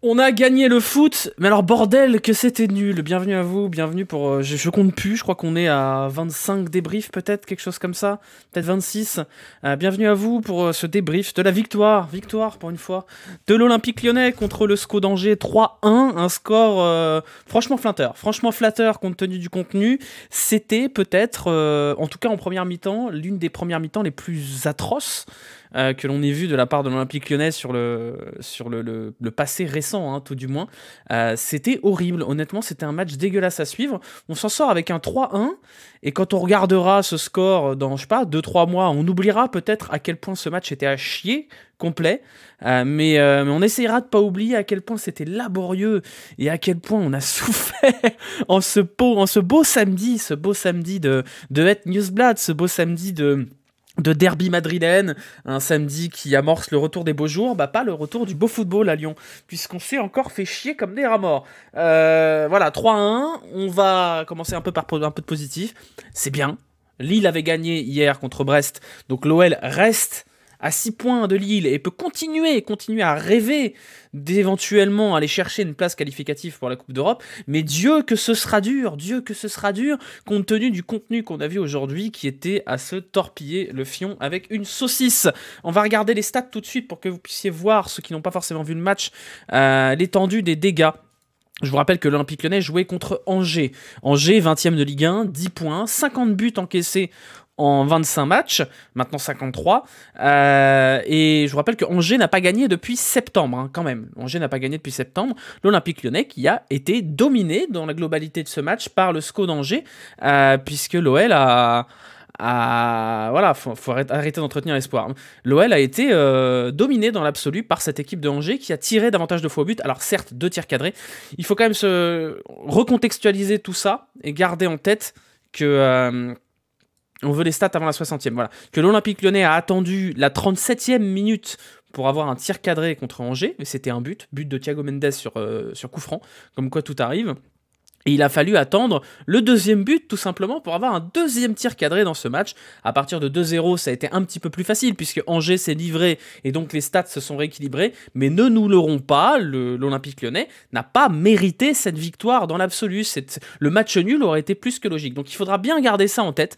On a gagné le foot, mais alors bordel que c'était nul. Bienvenue à vous, bienvenue pour... je compte plus, je crois qu'on est à 25 débriefs peut-être, quelque chose comme ça, peut-être 26. Bienvenue à vous pour ce débrief de la victoire pour une fois, de l'Olympique Lyonnais contre le SCO d'Angers 3-1, un score franchement flatteur compte tenu du contenu. C'était peut-être, en tout cas en première mi-temps, l'une des premières mi-temps les plus atroces que l'on ait vu de la part de l'Olympique Lyonnais sur le passé récent, hein, tout du moins. C'était horrible, honnêtement, c'était un match dégueulasse à suivre. On s'en sort avec un 3-1, et quand on regardera ce score dans, je sais pas, 2-3 mois, on oubliera peut-être à quel point ce match était à chier, complet, mais on essayera de pas oublier à quel point c'était laborieux et à quel point on a souffert en ce beau samedi, de Het Newsblad, ce beau samedi de derby madrilène, un samedi qui amorce le retour des beaux jours, bah pas le retour du beau football à Lyon, puisqu'on s'est encore fait chier comme des rats morts. Voilà, 3-1, on va commencer un peu par un peu de positif, c'est bien. Lille avait gagné hier contre Brest, donc l'OL reste à 6 points de Lille et peut continuer à rêver d'éventuellement aller chercher une place qualificative pour la Coupe d'Europe, mais Dieu que ce sera dur, compte tenu du contenu qu'on a vu aujourd'hui qui était à se torpiller le fion avec une saucisse. On va regarder les stats tout de suite pour que vous puissiez voir, ceux qui n'ont pas forcément vu le match, l'étendue des dégâts. Je vous rappelle que l'Olympique Lyonnais jouait contre Angers. Angers, 20e de Ligue 1, 10 points, 50 buts encaissés en 25 matchs, maintenant 53. Et je vous rappelle que Angers n'a pas gagné depuis septembre, hein, quand même. Angers n'a pas gagné depuis septembre. L'Olympique Lyonnais qui a été dominé dans la globalité de ce match par le SCO d'Angers, puisque l'OL voilà, faut arrêter d'entretenir l'espoir. L'OL a été dominé dans l'absolu par cette équipe de Angers qui a tiré davantage de fois au but. Alors certes, 2 tirs cadrés. Il faut quand même se recontextualiser tout ça et garder en tête que... on veut les stats avant la 60e, voilà. Que l'Olympique Lyonnais a attendu la 37e minute pour avoir un tir cadré contre Angers, mais c'était un but de Thiago Mendes sur coup franc, comme quoi tout arrive. Et il a fallu attendre le deuxième but, tout simplement, pour avoir un deuxième tir cadré dans ce match. À partir de 2-0, ça a été un petit peu plus facile, puisque Angers s'est livré, et donc les stats se sont rééquilibrés. Mais ne nous leurrons pas, l'Olympique Lyonnais n'a pas mérité cette victoire dans l'absolu. Le match nul aurait été plus que logique. Donc il faudra bien garder ça en tête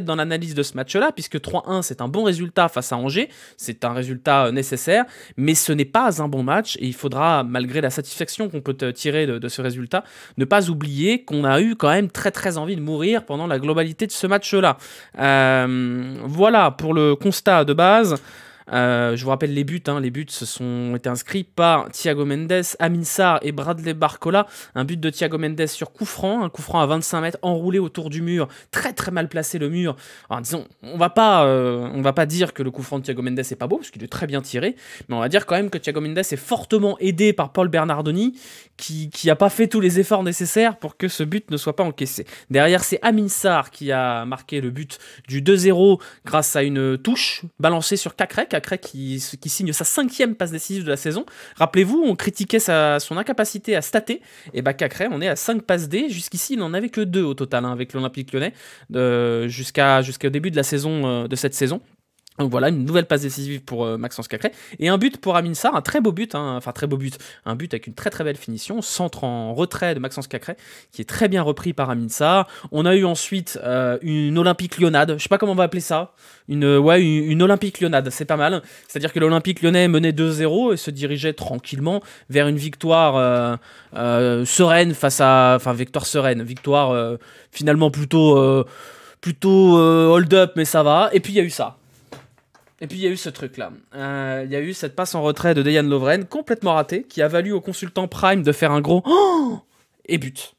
dans l'analyse de ce match-là, puisque 3-1, c'est un bon résultat face à Angers. C'est un résultat nécessaire, mais ce n'est pas un bon match, et il faudra, malgré la satisfaction qu'on peut tirer de ce résultat, ne pas oublier qu'on a eu quand même très très envie de mourir pendant la globalité de ce match-là. Voilà pour le constat de base. Je vous rappelle les buts. Les buts se sont été inscrits par Thiago Mendes, Amin Sarr et Bradley Barcola. Un but de Thiago Mendes sur coup franc, un coup franc à 25 mètres, enroulé autour du mur, très très mal placé le mur. Alors, disons, on va pas dire que le coup franc de Thiago Mendes est pas beau, parce qu'il est très bien tiré, mais on va dire quand même que Thiago Mendes est fortement aidé par Paul Bernardoni, qui a pas fait tous les efforts nécessaires pour que ce but ne soit pas encaissé. Derrière, c'est Amin Sarr qui a marqué le but du 2-0 grâce à une touche balancée sur Cacré qui signe sa 5e passe décisive de la saison. Rappelez-vous, on critiquait son incapacité à stater, et bah Cacré, on est à 5 passes D. Jusqu'ici, il n'en avait que 2 au total, avec l'Olympique Lyonnais, jusqu'au début de la saison, de cette saison. Donc voilà, une nouvelle passe décisive pour Maxence Cacré, et un but pour Amin Sarr, un très beau but, un but avec une très très belle finition, centre en retrait de Maxence Cacré, qui est très bien repris par Amin Sarr. On a eu ensuite une Olympique Lyonnade, je sais pas comment on va appeler ça, une Olympique Lyonnade, c'est pas mal, c'est-à-dire que l'Olympique Lyonnais menait 2-0 et se dirigeait tranquillement vers une victoire sereine victoire finalement plutôt hold-up, mais ça va, et puis il y a eu ça. Et puis il y a eu ce truc-là. Il y a eu cette passe en retrait de Dejan Lovren, complètement ratée, qui a valu au consultant Prime de faire un gros oh et but.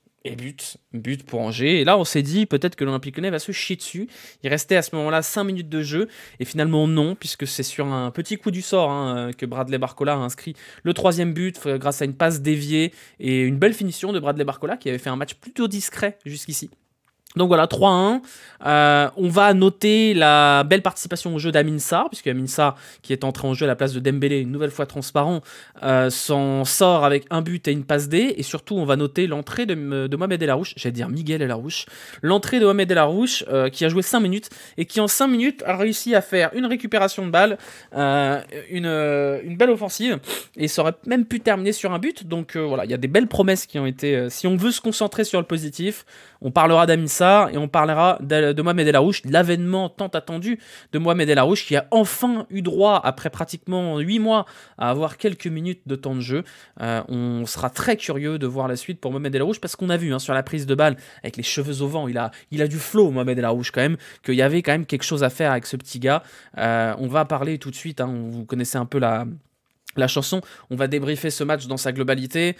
But pour Angers. Et là, on s'est dit peut-être que l'Olympique Lyonnais va se chier dessus. Il restait à ce moment-là 5 minutes de jeu. Et finalement, non, puisque c'est sur un petit coup du sort que Bradley Barcola a inscrit le 3e but grâce à une passe déviée et une belle finition de Bradley Barcola qui avait fait un match plutôt discret jusqu'ici. Donc voilà, 3-1. On va noter la belle participation au jeu d'Amin Sarr, puisque Amin Sarr, qui est entré en jeu à la place de Dembélé, une nouvelle fois transparent, s'en sort avec un but et une passe D. Et surtout, on va noter l'entrée de Mohamed El Arouche, j'allais dire Miguel El Arouche, l'entrée de Mohamed El Arouche, qui a joué 5 minutes, et qui en 5 minutes a réussi à faire une récupération de balle, une belle offensive, et ça aurait même pu terminer sur un but. Donc voilà, il y a des belles promesses qui ont été... si on veut se concentrer sur le positif, on parlera d'Amin Sarr et on parlera de Mohamed El Arouche, l'avènement tant attendu de Mohamed El Arouche qui a enfin eu droit, après pratiquement 8 mois, à avoir quelques minutes de temps de jeu. On sera très curieux de voir la suite pour Mohamed El Arouche parce qu'on a vu sur la prise de balle, avec les cheveux au vent, il a du flow, Mohamed El Arouche quand même, qu'il y avait quand même quelque chose à faire avec ce petit gars. On va parler tout de suite, vous connaissez un peu la chanson, on va débriefer ce match dans sa globalité,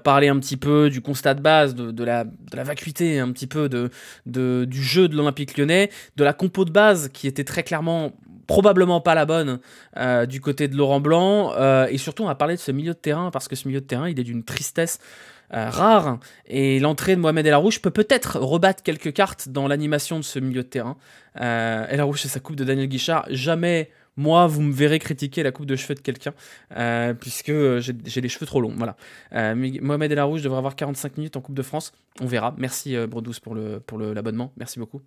parler un petit peu du constat de base, de la vacuité un petit peu du jeu de l'Olympique Lyonnais, de la compo de base qui était très clairement probablement pas la bonne du côté de Laurent Blanc, et surtout on va parler de ce milieu de terrain, parce que ce milieu de terrain il est d'une tristesse rare, et l'entrée de Mohamed El Arouche peut-être rebattre quelques cartes dans l'animation de ce milieu de terrain. El Arouche et sa coupe de Daniel Guichard, jamais... Moi, vous me verrez critiquer la coupe de cheveux de quelqu'un, puisque j'ai les cheveux trop longs. Voilà. Mohamed El Arouche devrait avoir 45 minutes en Coupe de France. On verra. Merci Brodous pour l'abonnement. Merci beaucoup.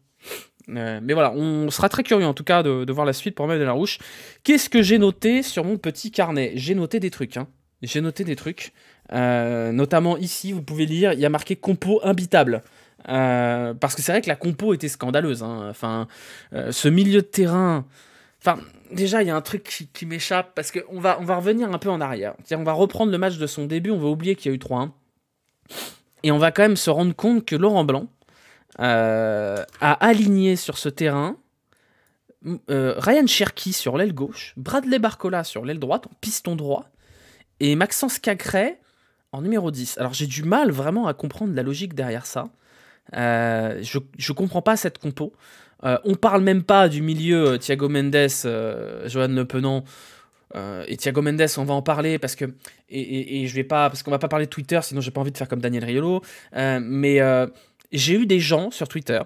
Mais voilà, on sera très curieux en tout cas de voir la suite pour Mohamed El Arouche. Qu'est-ce que j'ai noté sur mon petit carnet? J'ai noté des trucs. J'ai noté des trucs. Notamment ici, vous pouvez lire, il y a marqué compo imbitable. Parce que c'est vrai que la compo était scandaleuse. Enfin, ce milieu de terrain... Enfin, déjà, il y a un truc qui m'échappe, parce qu'on va revenir un peu en arrière. On va reprendre le match de son début, on va oublier qu'il y a eu 3-1. Et on va quand même se rendre compte que Laurent Blanc a aligné sur ce terrain Ryan Cherki sur l'aile gauche, Bradley Barcola sur l'aile droite, en piston droit, et Maxence Cacré en numéro 10. Alors j'ai du mal vraiment à comprendre la logique derrière ça. Je comprends pas cette compo. On parle même pas du milieu Thiago Mendes, Johan Le Penant, et Thiago Mendes, on va en parler parce que je vais pas, parce qu'on va pas parler de Twitter, sinon j'ai pas envie de faire comme Daniel Riolo. Mais j'ai eu des gens sur Twitter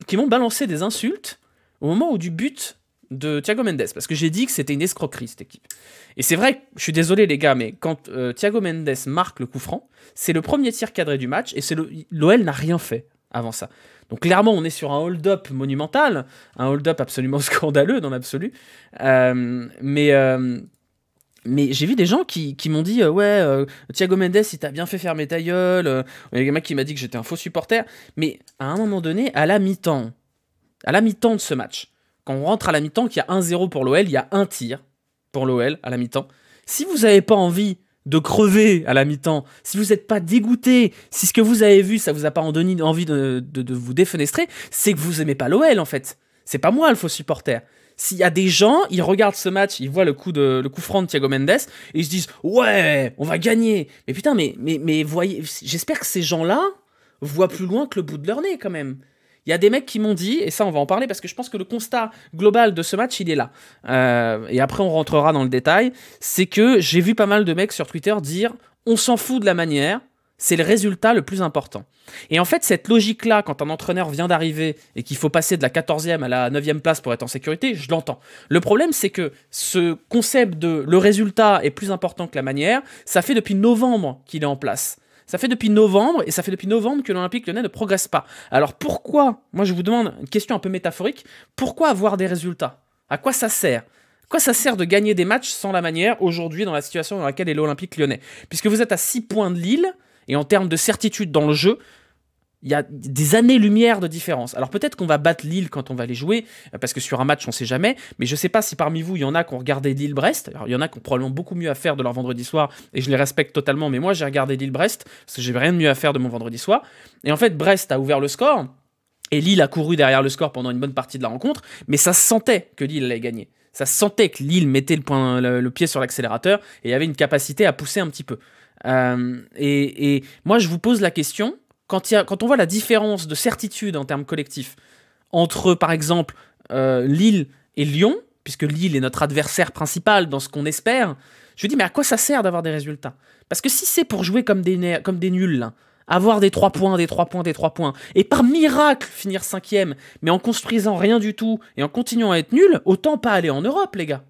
qui m'ont balancé des insultes au moment où du but de Thiago Mendes, parce que j'ai dit que c'était une escroquerie cette équipe. Et c'est vrai, je suis désolé les gars, mais quand Thiago Mendes marque le coup franc, c'est le premier tir cadré du match et l'OL n'a rien fait avant ça. Donc clairement, on est sur un hold-up monumental, un hold-up absolument scandaleux dans l'absolu. Mais j'ai vu des gens qui m'ont dit Thiago Mendes, il t'a bien fait fermer ta gueule. Il y a un mec qui m'a dit que j'étais un faux supporter. Mais à un moment donné, à la mi-temps de ce match, quand on rentre à la mi-temps, qu'il y a 1-0 pour l'OL, il y a un tir pour l'OL à la mi-temps. Si vous n'avez pas envie de crever à la mi-temps, si vous n'êtes pas dégoûté, si ce que vous avez vu, ça vous a pas donné envie de vous défenestrer, c'est que vous aimez pas l'OL en fait. C'est pas moi le faux supporter. S'il y a des gens, ils regardent ce match, ils voient le coup franc de Thiago Mendes, et ils se disent « Ouais, on va gagner !» Mais putain, mais voyez, j'espère que ces gens-là voient plus loin que le bout de leur nez quand même. Il y a des mecs qui m'ont dit, et ça on va en parler parce que je pense que le constat global de ce match il est là, et après on rentrera dans le détail, c'est que j'ai vu pas mal de mecs sur Twitter dire on s'en fout de la manière, c'est le résultat le plus important. Et en fait cette logique là, quand un entraîneur vient d'arriver et qu'il faut passer de la 14e à la 9e place pour être en sécurité, je l'entends. Le problème c'est que ce concept de le résultat est plus important que la manière, ça fait depuis novembre qu'il est en place. Ça fait depuis novembre, et ça fait depuis novembre que l'Olympique Lyonnais ne progresse pas. Alors pourquoi, moi je vous demande une question un peu métaphorique, pourquoi avoir des résultats? À quoi ça sert? À quoi ça sert de gagner des matchs sans la manière aujourd'hui dans la situation dans laquelle est l'Olympique Lyonnais? Puisque vous êtes à 6 points de Lille, et en termes de certitude dans le jeu, il y a des années-lumière de différence. Alors peut-être qu'on va battre Lille quand on va les jouer, parce que sur un match on sait jamais, mais je sais pas si parmi vous il y en a qui ont regardé Lille-Brest. Alors il y en a qui ont probablement beaucoup mieux à faire de leur vendredi soir, et je les respecte totalement, mais moi j'ai regardé Lille-Brest, parce que j'ai rien de mieux à faire de mon vendredi soir. Et en fait Brest a ouvert le score, et Lille a couru derrière le score pendant une bonne partie de la rencontre, mais ça se sentait que Lille allait gagner. Ça se sentait que Lille mettait le pied sur l'accélérateur, et avait une capacité à pousser un petit peu. Et moi je vous pose la question, quand on voit la différence de certitude en termes collectifs entre, par exemple, Lille et Lyon, puisque Lille est notre adversaire principal dans ce qu'on espère, je me dis, mais à quoi ça sert d'avoir des résultats? Parce que si c'est pour jouer comme des nuls, là, avoir des 3 points, des 3 points, des 3 points, et par miracle finir 5e, mais en construisant rien du tout, et en continuant à être nul, autant pas aller en Europe, les gars.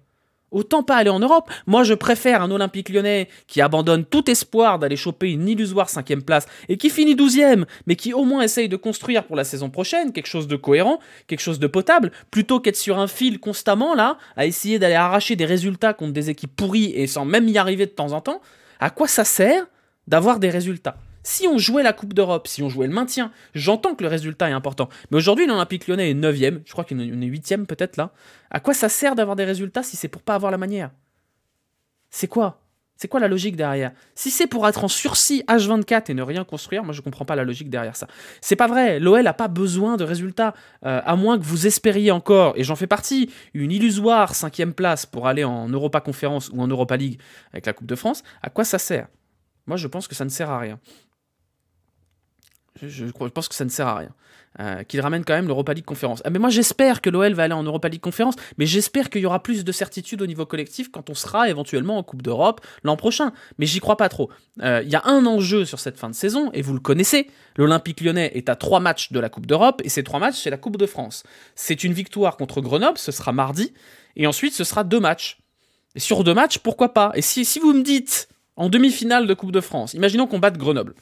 Autant pas aller en Europe. Moi, je préfère un Olympique Lyonnais qui abandonne tout espoir d'aller choper une illusoire 5e place et qui finit 12e, mais qui au moins essaye de construire pour la saison prochaine quelque chose de cohérent, quelque chose de potable, plutôt qu'être sur un fil constamment, là, à essayer d'aller arracher des résultats contre des équipes pourries et sans même y arriver de temps en temps. À quoi ça sert d'avoir des résultats ? Si on jouait la Coupe d'Europe, si on jouait le maintien, j'entends que le résultat est important. Mais aujourd'hui, l'Olympique Lyonnais est 9e, je crois qu'on est 8e peut-être là. À quoi ça sert d'avoir des résultats si c'est pour pas avoir la manière ? C'est quoi ? C'est quoi la logique derrière ? Si c'est pour être en sursis H24 et ne rien construire, moi je comprends pas la logique derrière ça. C'est pas vrai, l'OL a pas besoin de résultats, à moins que vous espériez encore, et j'en fais partie, une illusoire 5e place pour aller en Europa Conférence ou en Europa League avec la Coupe de France. À quoi ça sert ? Moi je pense que ça ne sert à rien. Je pense que ça ne sert à rien. Qu'il ramène quand même l'Europa League Conférence. Mais moi j'espère que l'OL va aller en Europa League Conférence, mais j'espère qu'il y aura plus de certitude au niveau collectif quand on sera éventuellement en Coupe d'Europe l'an prochain. Mais j'y crois pas trop. Il y a un enjeu sur cette fin de saison, et vous le connaissez, l'Olympique Lyonnais est à 3 matchs de la Coupe d'Europe, et ces 3 matchs c'est la Coupe de France. C'est une victoire contre Grenoble, ce sera mardi, et ensuite ce sera 2 matchs. Et sur 2 matchs, pourquoi pas ? Et si vous me dites, en demi-finale de Coupe de France, imaginons qu'on batte Grenoble.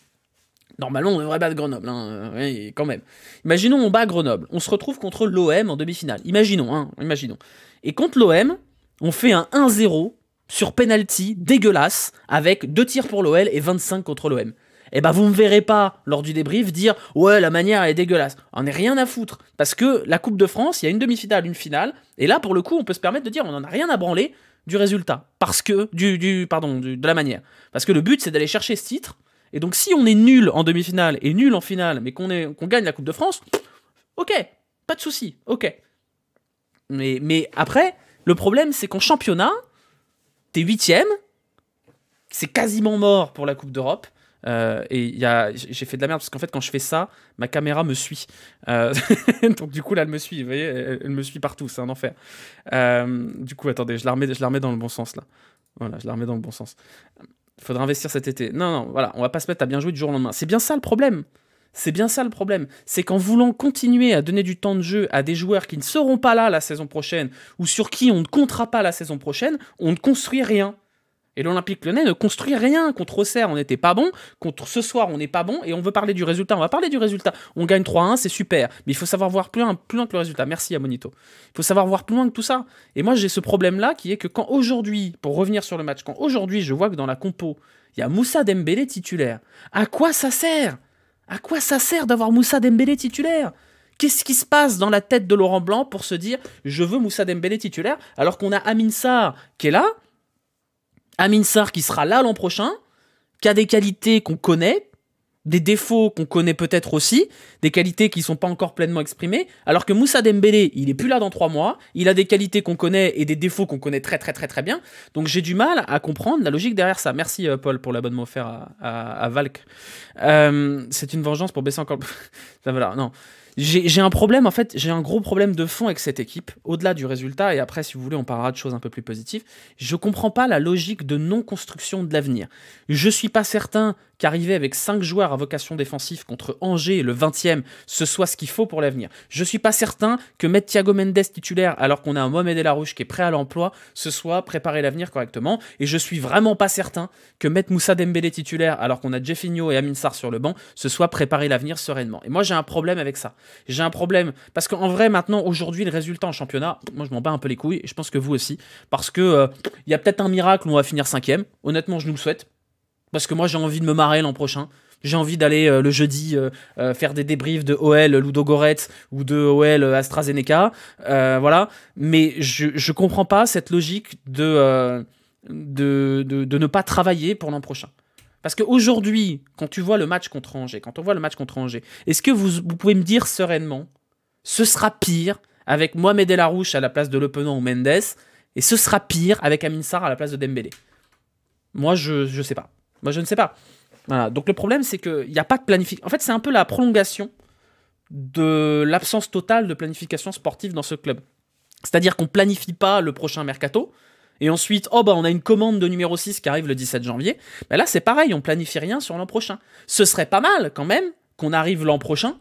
Normalement, on devrait battre Grenoble, quand même. Imaginons, on bat Grenoble. On se retrouve contre l'OM en demi-finale. Imaginons. Et contre l'OM, on fait un 1-0 sur penalty dégueulasse, avec 2 tirs pour l'OL et 25 contre l'OM. Eh ben, vous me verrez pas, lors du débrief, dire « Ouais, la manière, elle est dégueulasse ». On n'est rien à foutre. Parce que la Coupe de France, il y a une demi-finale, une finale. Et là, pour le coup, on peut se permettre de dire « On n'en a rien à branler du résultat. » Parce que, de la manière. Parce que le but, c'est d'aller chercher ce titre. Et donc, si on est nul en demi-finale et nul en finale, mais qu'on gagne la Coupe de France, ok, pas de souci, ok. Mais après, le problème, c'est qu'en championnat, t'es 8e, c'est quasiment mort pour la Coupe d'Europe. Et j'ai fait de la merde parce qu'en fait, quand je fais ça, ma caméra me suit. Donc, du coup, là, elle me suit. Vous voyez, elle me suit partout, c'est un enfer. Du coup, attendez, je la remets dans le bon sens là. Voilà, je la remets dans le bon sens. Il faudra investir cet été. Non, voilà, on va pas se mettre à bien jouer du jour au lendemain. C'est bien ça le problème. C'est qu'en voulant continuer à donner du temps de jeu à des joueurs qui ne seront pas là la saison prochaine, ou sur qui on ne comptera pas la saison prochaine, on ne construit rien. Et l'Olympique Lyonnais ne construit rien. Contre Auxerre, on n'était pas bon. Contre ce soir, on n'est pas bon. Et on veut parler du résultat. On va parler du résultat. On gagne 3-1, c'est super. Mais il faut savoir voir plus loin que le résultat. Merci à Monito. Il faut savoir voir plus loin que tout ça. Et moi, j'ai ce problème-là qui est que quand aujourd'hui, pour revenir sur le match, quand aujourd'hui, je vois que dans la compo, il y a Moussa Dembélé titulaire. À quoi ça sert ? À quoi ça sert d'avoir Moussa Dembélé titulaire ? Qu'est-ce qui se passe dans la tête de Laurent Blanc pour se dire « Je veux Moussa Dembélé titulaire » alors qu'on a Amin Sarr qui est là, Amin Sarr qui sera là l'an prochain, qui a des qualités qu'on connaît, des défauts qu'on connaît peut-être aussi, des qualités qui ne sont pas encore pleinement exprimées, alors que Moussa Dembélé, il est plus là dans 3 mois, il a des qualités qu'on connaît et des défauts qu'on connaît très très très très bien, donc j'ai du mal à comprendre la logique derrière ça. Merci Paul pour l'abonnement offert à Valk. C'est une vengeance pour baisser encore... voilà, non. J'ai un problème, en fait, j'ai un gros problème de fond avec cette équipe, au-delà du résultat, et après, si vous voulez, on parlera de choses un peu plus positives. Je comprends pas la logique de non-construction de l'avenir. Je suis pas certain qu'arriver avec 5 joueurs à vocation défensive contre Angers, le 20e, ce soit ce qu'il faut pour l'avenir. Je suis pas certain que mettre Thiago Mendes titulaire, alors qu'on a un Mohamed El Arouche qui est prêt à l'emploi, ce soit préparer l'avenir correctement, et je suis vraiment pas certain que mettre Moussa Dembélé titulaire, alors qu'on a Jeffinho et Amin Sarr sur le banc, ce soit préparer l'avenir sereinement. Et moi, j'ai un problème avec ça. J'ai un problème, parce qu'en vrai, maintenant, aujourd'hui, le résultat en championnat, moi, je m'en bats un peu les couilles, et je pense que vous aussi, parce que y a peut-être un miracle où on va finir 5e. Honnêtement, je nous le souhaite, parce que moi, j'ai envie de me marrer l'an prochain. J'ai envie d'aller le jeudi faire des débriefs de OL Ludogorets ou de OL AstraZeneca, voilà. Mais je comprends pas cette logique de ne pas travailler pour l'an prochain. Parce qu'aujourd'hui, quand on voit le match contre Angers, est-ce que vous pouvez me dire sereinement, ce sera pire avec Mohamed El Arouche à la place de Le Penant ou Mendes, et ce sera pire avec Amin Sarr à la place de Dembélé? Moi, je sais pas. Moi, je ne sais pas. Voilà. Donc le problème, c'est qu'il n'y a pas de planification. En fait, c'est un peu la prolongation de l'absence totale de planification sportive dans ce club. C'est-à-dire qu'on ne planifie pas le prochain mercato, Et ensuite, oh bah on a une commande de numéro 6 qui arrive le 17 janvier. Bah là c'est pareil, on planifie rien sur l'an prochain. Ce serait pas mal quand même qu'on arrive l'an prochain,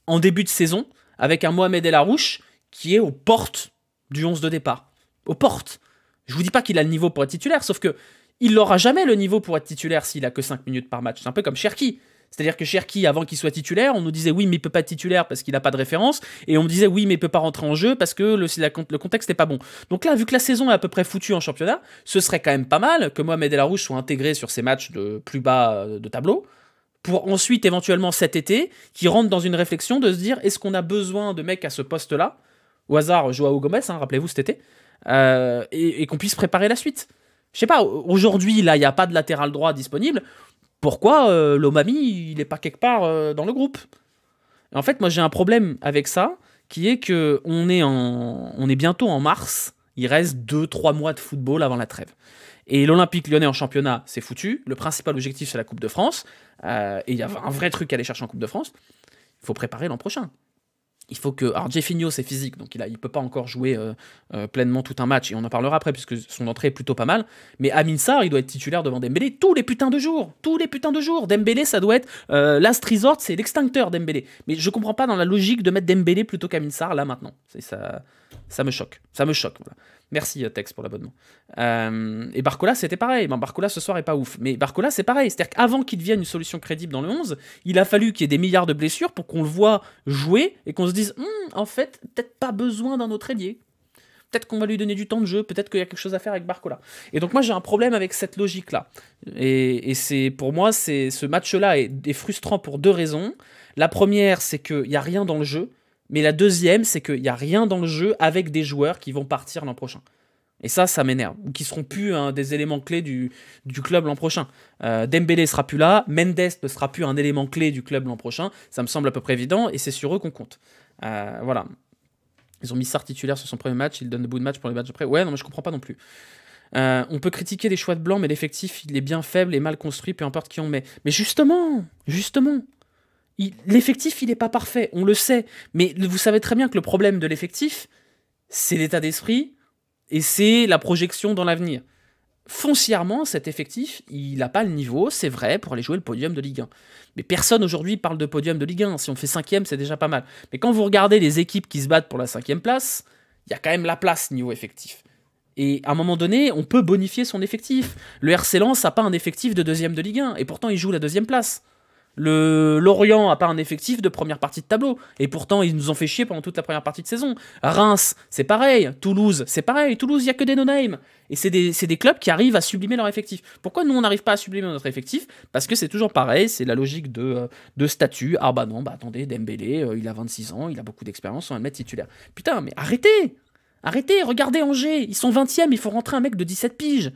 en début de saison, avec un Mohamed El Arouche qui est aux portes du 11 de départ. Aux portes. Je vous dis pas qu'il a le niveau pour être titulaire, sauf que il n'aura jamais le niveau pour être titulaire s'il a que 5 minutes par match. C'est un peu comme Cherki. C'est-à-dire que Cherki, avant qu'il soit titulaire, on nous disait oui, mais il peut pas être titulaire parce qu'il n'a pas de référence, et on me disait oui, mais il peut pas rentrer en jeu parce que le contexte n'est pas bon. Donc là, vu que la saison est à peu près foutue en championnat, ce serait quand même pas mal que Mohamed El Arouche soit intégré sur ces matchs de plus bas de tableau, pour ensuite, éventuellement cet été, qui rentre dans une réflexion de se dire est-ce qu'on a besoin de mecs à ce poste-là, au hasard Joao Gomez, hein, rappelez-vous cet été, et qu'on puisse préparer la suite. Je sais pas, aujourd'hui, là, il n'y a pas de latéral droit disponible. Pourquoi Lomami, il n'est pas quelque part dans le groupe? En fait, moi, j'ai un problème avec ça, qui est que on est bientôt en mars. Il reste 2-3 mois de football avant la trêve. Et l'Olympique Lyonnais en championnat, c'est foutu. Le principal objectif, c'est la Coupe de France. Et il y a un vrai truc à aller chercher en Coupe de France. Il faut préparer l'an prochain. Il faut que... Alors, Jeffinho, c'est physique, donc il peut pas encore jouer pleinement tout un match, et on en parlera après, puisque son entrée est plutôt pas mal. Mais Amin Sarr, il doit être titulaire devant Dembélé tous les putains de jours. Tous les putains de jours. Dembélé, ça doit être... Last Resort, c'est l'extincteur, Dembélé. Mais je comprends pas dans la logique de mettre Dembélé plutôt qu'Amin Sarr, là, maintenant. Ça me choque. Ça me choque, voilà. Merci Tex pour l'abonnement. Et Barcola, c'était pareil. Ben, Barcola ce soir est pas ouf. Mais Barcola, c'est pareil. C'est-à-dire qu'avant qu'il devienne une solution crédible dans le 11, il a fallu qu'il y ait des milliards de blessures pour qu'on le voit jouer et qu'on se dise en fait, peut-être pas besoin d'un autre ailier. Peut-être qu'on va lui donner du temps de jeu. Peut-être qu'il y a quelque chose à faire avec Barcola. Et donc, moi, j'ai un problème avec cette logique-là. Et pour moi, ce match-là est frustrant pour deux raisons. La première, c'est qu'il n'y a rien dans le jeu. Mais la deuxième, c'est qu'il n'y a rien dans le jeu avec des joueurs qui vont partir l'an prochain. Et ça m'énerve. Ou qui seront plus des éléments clés du club l'an prochain. Dembélé sera plus là, Mendes ne sera plus un élément clé du club l'an prochain. Ça me semble à peu près évident, et c'est sur eux qu'on compte. Voilà. Ils ont mis Sarr titulaire sur son premier match, ils donnent de bout de match pour les matchs après. Ouais, non, mais je comprends pas non plus. On peut critiquer les choix de blanc, mais l'effectif, il est bien faible et mal construit, peu importe qui on met. Mais justement, l'effectif, il n'est pas parfait, on le sait. Mais vous savez très bien que le problème de l'effectif, c'est l'état d'esprit et c'est la projection dans l'avenir. Foncièrement, cet effectif, il n'a pas le niveau, c'est vrai, pour aller jouer le podium de Ligue 1. Mais personne aujourd'hui parle de podium de Ligue 1. Si on fait 5e, c'est déjà pas mal. Mais quand vous regardez les équipes qui se battent pour la 5e place, il y a quand même la place niveau effectif. Et à un moment donné, on peut bonifier son effectif. Le RC Lens n'a pas un effectif de 2e de Ligue 1, et pourtant il joue la 2e place. Le Lorient n'a pas un effectif de première partie de tableau, et pourtant ils nous ont fait chier pendant toute la première partie de saison. Reims, c'est pareil. Toulouse, c'est pareil. Toulouse, il n'y a que des no-name. Et c'est des clubs qui arrivent à sublimer leur effectif. Pourquoi nous, on n'arrive pas à sublimer notre effectif? Parce que c'est toujours pareil, c'est la logique de statut. Ah bah non, bah attendez, Dembélé, il a 26 ans, il a beaucoup d'expérience, on va le mettre titulaire. Putain, mais arrêtez! Arrêtez, regardez Angers, ils sont 20e, il faut rentrer un mec de 17 piges.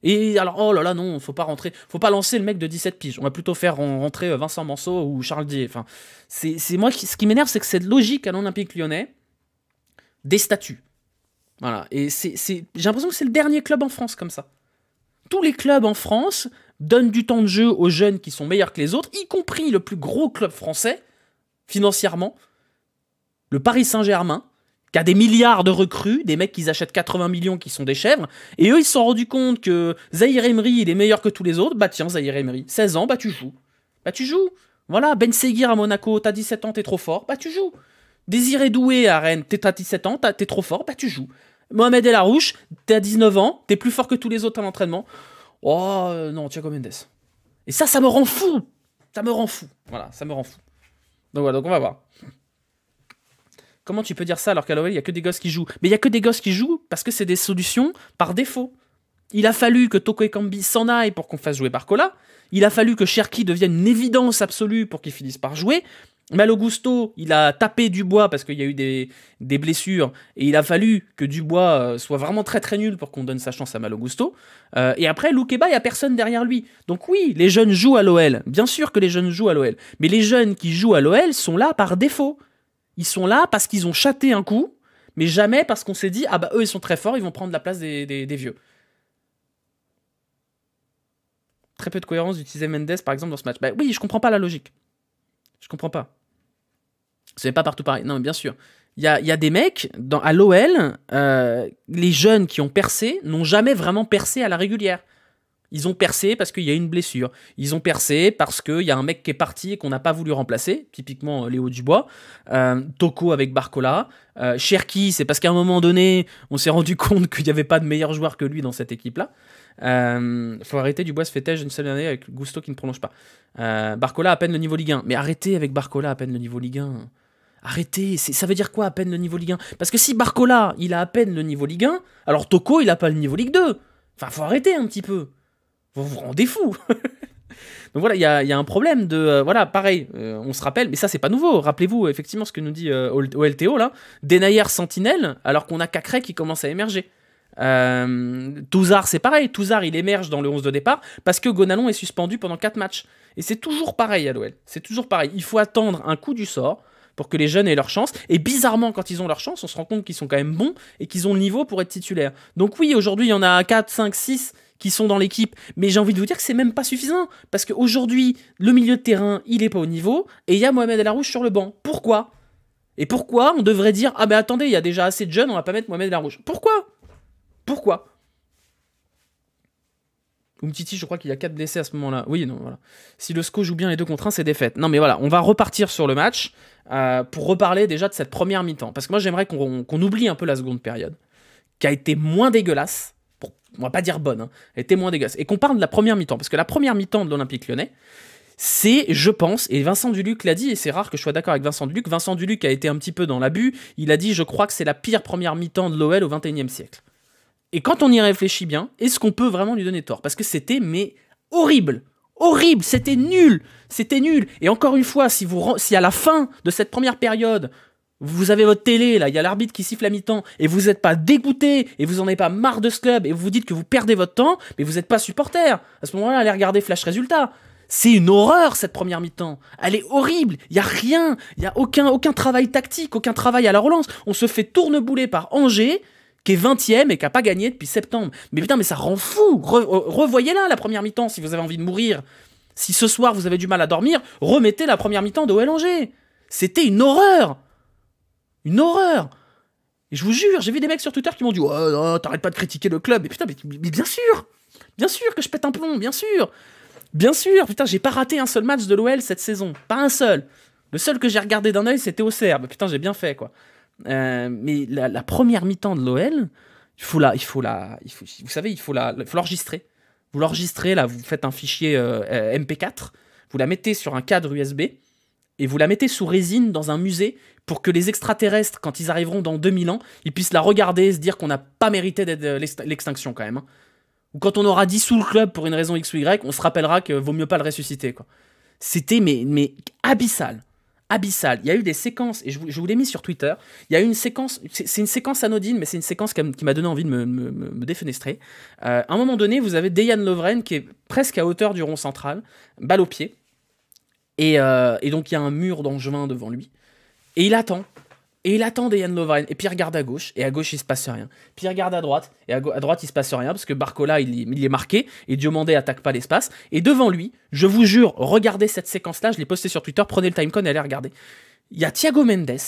Et alors, oh là là, non, faut pas lancer le mec de 17 piges. On va plutôt faire rentrer Vincent Manceau ou Charles Dier. Enfin, c'est moi ce qui m'énerve, c'est que cette logique à l'Olympique Lyonnais des statuts. Voilà. Et j'ai l'impression que c'est le dernier club en France comme ça. Tous les clubs en France donnent du temps de jeu aux jeunes qui sont meilleurs que les autres, y compris le plus gros club français, financièrement, le Paris Saint-Germain, qui a des milliards de recrues, des mecs qui achètent 80 millions qui sont des chèvres, et eux ils se sont rendus compte que Zahir Emery il est meilleur que tous les autres. Bah tiens, Zahir Emery, 16 ans, bah tu joues. Bah tu joues. Voilà, Ben Seguir à Monaco, t'as 17 ans, t'es trop fort, bah tu joues. Désiré Doué à Rennes, t'as 17 ans, t'es trop fort, bah tu joues. Mohamed El Arouche, t'as 19 ans, t'es plus fort que tous les autres à l'entraînement. Oh non, Thiago Mendes. Et ça me rend fou. Ça me rend fou. Voilà, ça me rend fou. Donc voilà, donc on va voir. Comment tu peux dire ça alors qu'à l'OL, il n'y a que des gosses qui jouent? Mais il n'y a que des gosses qui jouent parce que c'est des solutions par défaut. Il a fallu que Toko Ekambi s'en aille pour qu'on fasse jouer Barcola. Il a fallu que Cherki devienne une évidence absolue pour qu'il finisse par jouer. Malo Gusto, il a tapé Dubois parce qu'il y a eu des blessures. Et il a fallu que Dubois soit vraiment très très nul pour qu'on donne sa chance à Malo Gusto. Et après, Loukeba, il n'y a personne derrière lui. Donc oui, les jeunes jouent à l'OL. Bien sûr que les jeunes jouent à l'OL. Mais les jeunes qui jouent à l'OL sont là par défaut. Ils sont là parce qu'ils ont châté un coup, mais jamais parce qu'on s'est dit « Ah bah eux, ils sont très forts, ils vont prendre la place des vieux. » Très peu de cohérence d'utiliser Mendes, par exemple, dans ce match. Bah oui, je comprends pas la logique. Je comprends pas. Ce n'est pas partout pareil. Non, mais bien sûr. Il y a des mecs, à l'OL, les jeunes qui ont percé n'ont jamais vraiment percé à la régulière. Ils ont percé parce qu'il y a une blessure. Ils ont percé parce qu'il y a un mec qui est parti et qu'on n'a pas voulu remplacer, typiquement Léo Dubois. Toko avec Barcola. Cherki, c'est parce qu'à un moment donné, on s'est rendu compte qu'il n'y avait pas de meilleur joueur que lui dans cette équipe-là. Faut arrêter, Dubois se fait têche une seule année avec Gusto qui ne prolonge pas. Barcola à peine le niveau Ligue 1. Mais arrêtez avec Barcola à peine le niveau Ligue 1. Arrêtez, ça veut dire quoi à peine le niveau Ligue 1? Parce que si Barcola, il a à peine le niveau Ligue 1, alors Toko, il a pas le niveau Ligue 2. Enfin, faut arrêter un petit peu. Vous vous rendez fou. Donc voilà, il y a un problème de... voilà, pareil, on se rappelle, mais ça c'est pas nouveau. Rappelez-vous effectivement ce que nous dit OLTO là. Denayer Sentinelle, alors qu'on a Cacré qui commence à émerger. Touzard, c'est pareil. Touzard, il émerge dans le 11 de départ parce que Gonalon est suspendu pendant 4 matchs. Et c'est toujours pareil à l'OL. C'est toujours pareil. Il faut attendre un coup du sort pour que les jeunes aient leur chance. Et bizarrement, quand ils ont leur chance, on se rend compte qu'ils sont quand même bons et qu'ils ont le niveau pour être titulaires. Donc oui, aujourd'hui, il y en a 4, 5, 6 qui sont dans l'équipe, mais j'ai envie de vous dire que c'est même pas suffisant, parce qu'aujourd'hui, le milieu de terrain, il est pas au niveau, et il y a Mohamed El Arouche sur le banc. Pourquoi? Et pourquoi on devrait dire, ah ben attendez, il y a déjà assez de jeunes, on va pas mettre Mohamed El Arouche? Pourquoi Umtiti, je crois qu'il y a 4 blessés à ce moment-là. Oui, non, voilà. Si le SCO joue bien les 2 contre 1, c'est défaite. Non, mais voilà, on va repartir sur le match pour reparler déjà de cette première mi-temps. Parce que moi, j'aimerais qu'on oublie un peu la seconde période, qui a été moins dégueulasse. On va pas dire bonne, hein, elle était moins dégueulasse. Et qu'on parle de la première mi-temps. Parce que la première mi-temps de l'Olympique Lyonnais, c'est, je pense, et Vincent Duluc l'a dit, et c'est rare que je sois d'accord avec Vincent Duluc. Vincent Duluc a été un petit peu dans l'abus. Il a dit, je crois que c'est la pire première mi-temps de l'OL au XXIe siècle. Et quand on y réfléchit bien, est-ce qu'on peut vraiment lui donner tort? Parce que c'était, mais horrible. Horrible, c'était nul. C'était nul. Et encore une fois, si à la fin de cette première période, vous avez votre télé, là, il y a l'arbitre qui siffle à mi-temps, et vous n'êtes pas dégoûté, et vous en avez pas marre de ce club, et vous vous dites que vous perdez votre temps, mais vous n'êtes pas supporter. À ce moment-là, allez regarder Flash Résultat. C'est une horreur, cette première mi-temps. Elle est horrible. Il n'y a rien. Il n'y a aucun travail tactique, aucun travail à la relance. On se fait tournebouler par Angers, qui est 20ème et qui n'a pas gagné depuis septembre. Mais putain, mais ça rend fou. Revoyez-la, la première mi-temps, si vous avez envie de mourir. Si ce soir, vous avez du mal à dormir, remettez la première mi-temps de OL Angers. C'était une horreur. Une horreur. Et je vous jure, j'ai vu des mecs sur Twitter qui m'ont dit « Oh, non, t'arrêtes pas de critiquer le club. » Mais putain, mais bien sûr. Bien sûr que je pète un plomb, bien sûr. Bien sûr, putain, j'ai pas raté un seul match de l'OL cette saison. Pas un seul. Le seul que j'ai regardé d'un œil, c'était Auxerre. Putain, j'ai bien fait, quoi. Mais la première mi-temps de l'OL, vous savez, il faut l'enregistrer. Vous l'enregistrez, là, vous faites un fichier MP4, vous la mettez sur un cadre USB, et vous la mettez sous résine dans un musée pour que les extraterrestres, quand ils arriveront dans 2000 ans, ils puissent la regarder et se dire qu'on n'a pas mérité d'être l'extinction, quand même. Hein. Ou quand on aura dissous le club pour une raison X ou Y, on se rappellera que vaut mieux pas le ressusciter, quoi. C'était, mais abyssal. Abyssal. Il y a eu des séquences, et je vous l'ai mis sur Twitter, il y a eu une séquence, c'est une séquence anodine, mais c'est une séquence qui m'a donné envie de me défenestrer. À un moment donné, vous avez Dejan Lovren qui est presque à hauteur du rond central, balle au pied, et donc il y a un mur d'Angevin devant lui, et il attend. Et il attend Dejan Lovren, et puis il regarde à gauche, et à gauche il se passe rien. Puis il regarde à droite, et à droite il se passe rien, parce que Barcola il est marqué, et Diomandé attaque pas l'espace. Et devant lui, je vous jure, regardez cette séquence-là, je l'ai postée sur Twitter, prenez le timecode et allez regarder. Il y a Thiago Mendes,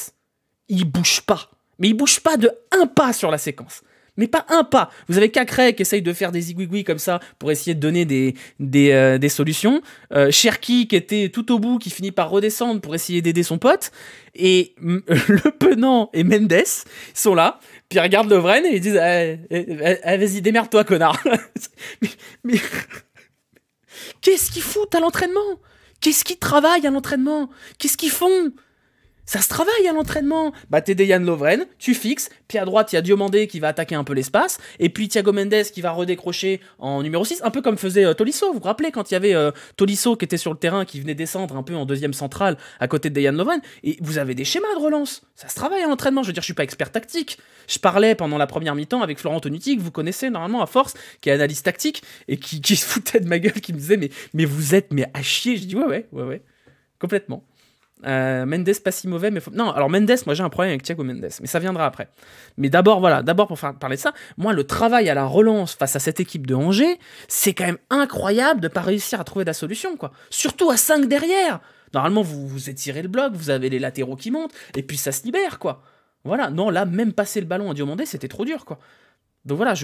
il bouge pas. Mais il bouge pas de un pas sur la séquence. Mais pas un pas. Vous avez Cacré qui essaye de faire des zigouigouis comme ça pour essayer de donner des solutions. Cherki qui était tout au bout, qui finit par redescendre pour essayer d'aider son pote. Et Le Penant et Mendes sont là. Puis ils regardent Lovren et ils disent vas-y, démerde-toi, connard. mais qu'est-ce qu'ils foutent à l'entraînement? Qu'est-ce qu'ils travaillent à l'entraînement? Qu'est-ce qu'ils font? Ça se travaille à l'entraînement. Bah, t'es Dejan Lovren, tu fixes, puis à droite, il y a Diomandé qui va attaquer un peu l'espace, et puis Thiago Mendes qui va redécrocher en numéro 6, un peu comme faisait Tolisso. Vous vous rappelez quand il y avait Tolisso qui était sur le terrain, qui venait descendre un peu en deuxième centrale à côté de Dejan Lovren, et vous avez des schémas de relance. Ça se travaille à l'entraînement. Je veux dire, je suis pas expert tactique. Je parlais pendant la première mi-temps avec Florent Tonuti, que vous connaissez normalement à force, qui est analyste tactique, et qui se foutait de ma gueule, qui me disait mais vous êtes à chier. Je dis ouais, complètement. Mendes pas si mauvais, mais non, alors Mendes, moi j'ai un problème avec Thiago Mendes, mais ça viendra après. Mais d'abord pour parler de ça, moi le travail à la relance face à cette équipe de Angers, c'est quand même incroyable de pas réussir à trouver la solution, quoi. Surtout à 5 derrière. Normalement, vous étirez le bloc, vous avez les latéraux qui montent, et puis ça se libère, quoi. Voilà, non, là, même passer le ballon à Diomandé, c'était trop dur, quoi. Donc voilà,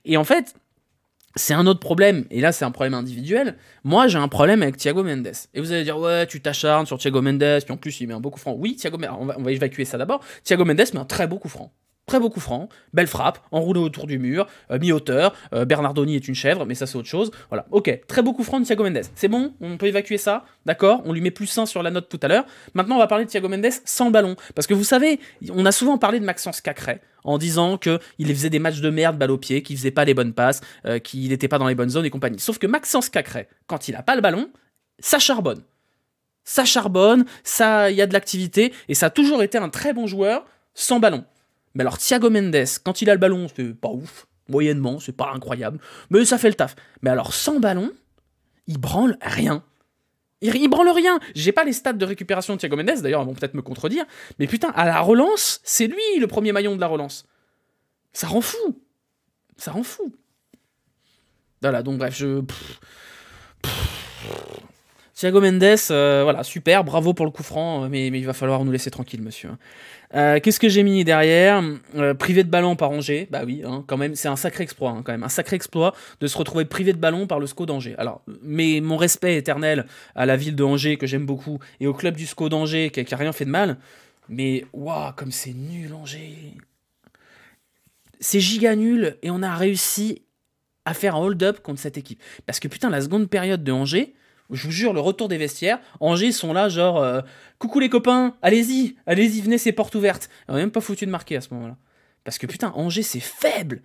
et en fait, c'est un autre problème, et là c'est un problème individuel. Moi j'ai un problème avec Thiago Mendes. Et vous allez dire, ouais, tu t'acharnes sur Thiago Mendes, puis en plus il met un beau coup franc. Oui, on va évacuer ça d'abord. Thiago Mendes met un très beau coup franc. Très beau coup franc, belle frappe, enroulé autour du mur, mi-hauteur. Bernardoni est une chèvre, mais ça c'est autre chose. Voilà, ok, très beau coup franc de Thiago Mendes. C'est bon, on peut évacuer ça, d'accord. On lui met plus 1 sur la note tout à l'heure. Maintenant on va parler de Thiago Mendes sans le ballon. Parce que vous savez, on a souvent parlé de Maxence Cacré en disant qu'il faisait des matchs de merde, balle au pied, qu'il faisait pas les bonnes passes, qu'il n'était pas dans les bonnes zones et compagnie. Sauf que Maxence Cacré, quand il a pas le ballon, ça charbonne. Ça charbonne, il y a de l'activité, et ça a toujours été un très bon joueur sans ballon. Mais alors Thiago Mendes, quand il a le ballon, c'est pas ouf, moyennement, c'est pas incroyable, mais ça fait le taf. Mais alors sans ballon, il branle rien. Il branle rien. J'ai pas les stats de récupération de Thiago Mendes, d'ailleurs, ils vont peut-être me contredire, mais putain, à la relance, c'est lui le premier maillon de la relance. Ça rend fou. Ça rend fou. Voilà, donc bref, Thiago Mendes, voilà, super, bravo pour le coup franc, mais il va falloir nous laisser tranquille, monsieur. Qu'est-ce que j'ai mis derrière? Privé de ballon par Angers, bah oui, hein, quand même, c'est un sacré exploit, hein, quand même, un sacré exploit de se retrouver privé de ballon par le SCO d'Angers. Alors, mais mon respect éternel à la ville de Angers, que j'aime beaucoup, et au club du SCO d'Angers, qui a rien fait de mal, mais, waouh, comme c'est nul, Angers. C'est giga nul, et on a réussi à faire un hold-up contre cette équipe. Parce que putain, la seconde période de Angers, je vous jure, le retour des vestiaires, Angers sont là, genre, coucou les copains, allez-y, venez, c'est portes ouvertes. On n'a même pas foutu de marquer à ce moment-là. Parce que putain, Angers, c'est faible,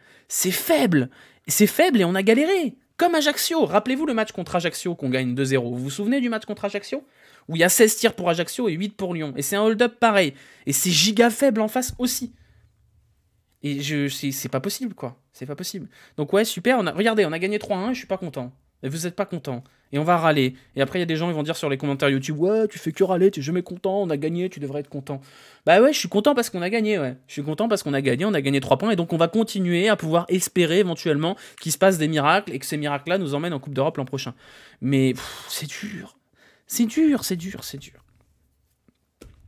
et on a galéré. Comme Ajaccio, rappelez-vous le match contre Ajaccio qu'on gagne 2-0. Vous vous souvenez du match contre Ajaccio? Où il y a 16 tirs pour Ajaccio et 8 pour Lyon. Et c'est un hold-up pareil. Et c'est giga faible en face aussi. Et c'est pas possible, quoi. C'est pas possible. Donc ouais, super, regardez, on a gagné 3-1, je suis pas content. Et vous êtes pas content. Et on va râler. Et après, il y a des gens, ils vont dire sur les commentaires YouTube, ouais, tu fais que râler, tu es jamais content, on a gagné, tu devrais être content. Bah ouais, je suis content parce qu'on a gagné, ouais. Je suis content parce qu'on a gagné 3 points, et donc on va continuer à pouvoir espérer éventuellement qu'il se passe des miracles, et que ces miracles-là nous emmènent en Coupe d'Europe l'an prochain. Mais c'est dur. C'est dur.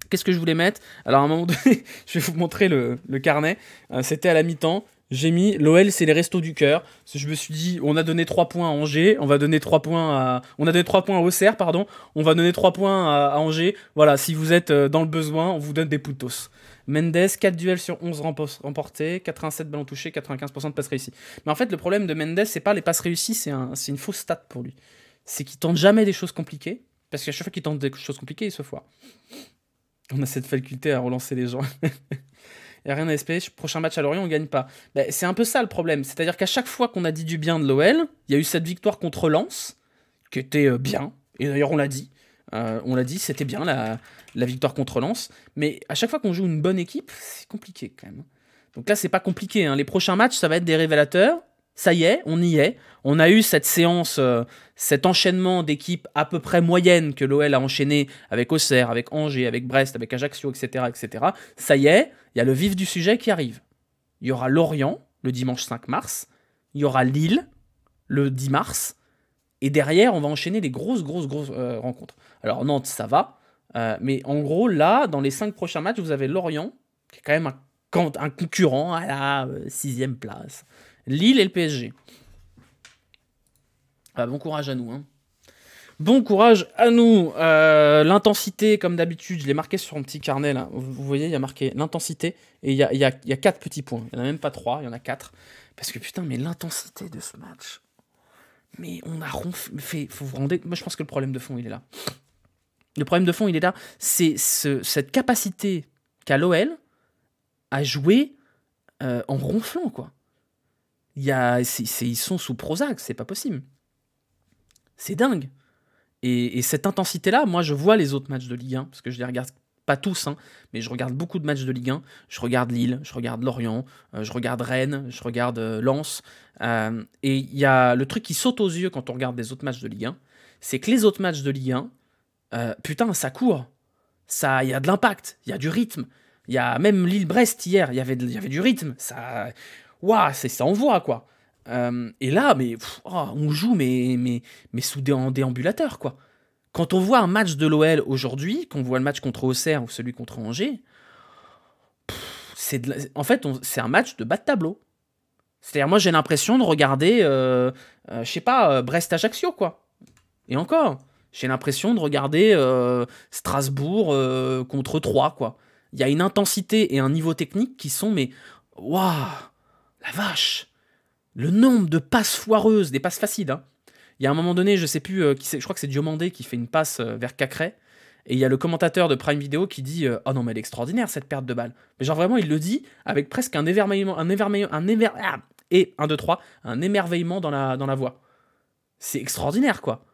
Qu'est-ce que je voulais mettre? Alors à un moment donné, je vais vous montrer le carnet. C'était à la mi-temps. J'ai mis l'OL, c'est les restos du cœur. Je me suis dit, on a donné 3 points à Angers, on a donné 3 points à Auxerre, pardon. On va donner 3 points à Angers. Voilà, si vous êtes dans le besoin, on vous donne des putos. Mendes, 4 duels sur 11 remportés, 87 ballons touchés, 95% de passes réussies. Mais en fait, le problème de Mendes, c'est pas les passes réussies, c'est une fausse stat pour lui. C'est qu'il tente jamais des choses compliquées, parce qu'à chaque fois qu'il tente des choses compliquées, il se foire. On a cette faculté à relancer les gens. Il n'y a rien à espérer, prochain match à Lorient, on ne gagne pas. Ben, c'est un peu ça le problème. C'est-à-dire qu'à chaque fois qu'on a dit du bien de l'OL, il y a eu cette victoire contre Lens, qui était bien. Et d'ailleurs, on l'a dit. C'était bien la victoire contre Lens. Mais à chaque fois qu'on joue une bonne équipe, c'est compliqué quand même. Donc là, c'est pas compliqué, hein. Les prochains matchs, ça va être des révélateurs. Ça y est, on y est. On a eu cette séance, cet enchaînement d'équipes à peu près moyennes que l'OL a enchaîné avec Auxerre, avec Angers, avec Brest, avec Ajaccio, etc., etc. Ça y est, il y a le vif du sujet qui arrive. Il y aura Lorient, le dimanche 5 mars. Il y aura Lille, le 10 mars. Et derrière, on va enchaîner les grosses rencontres. Alors Nantes, ça va. Mais en gros, là, dans les 5 prochains matchs, vous avez Lorient, qui est quand même un concurrent à la 6e place. Lille et le PSG. Ah, bon courage à nous. Hein. Bon courage à nous. L'intensité, comme d'habitude, je l'ai marqué sur un petit carnet. Là. Vous voyez, il y a marqué l'intensité. Et il y a 4 petits points. Il n'y en a même pas 3, il y en a 4. Parce que putain, mais l'intensité de ce match. Mais on a ronflé. Faut vous rendre. Moi, je pense que le problème de fond, il est là. Le problème de fond, il est là. C'est cette capacité qu'a l'OL à jouer en ronflant, quoi. Ils sont sous Prozac, c'est pas possible. C'est dingue. Et cette intensité-là, moi, je vois les autres matchs de Ligue 1, parce que je les regarde pas tous, hein, mais je regarde beaucoup de matchs de Ligue 1. Je regarde Lille, je regarde Lorient, je regarde Rennes, je regarde Lens. Et il y a le truc qui saute aux yeux quand on regarde les autres matchs de Ligue 1, c'est que les autres matchs de Ligue 1, putain, ça court. Il y a de l'impact, il y a du rythme. Il y a même Lille-Brest hier, il y avait du rythme. Waouh, ça envoie, quoi. Et là, on joue, mais sous des déambulateurs, quoi. Quand on voit un match de l'OL aujourd'hui, qu'on voit le match contre Auxerre ou celui contre Angers, en fait, c'est un match de bas de tableau. C'est-à-dire, moi, j'ai l'impression de regarder, je sais pas, Brest-Ajaccio, quoi. Et encore, j'ai l'impression de regarder Strasbourg contre Troyes, quoi. Il y a une intensité et un niveau technique qui sont, mais, waouh, la vache. Le nombre de passes foireuses, des passes faciles, hein. Il y a un moment donné, je sais plus qui c'est, je crois que c'est Diomandé qui fait une passe vers Cacré. Et il y a le commentateur de Prime Video qui dit oh non, mais elle est extraordinaire cette perte de balle. Mais genre vraiment, il le dit avec presque un émerveillement, et 1, 2, 3, un émerveillement dans la voix. C'est extraordinaire, quoi.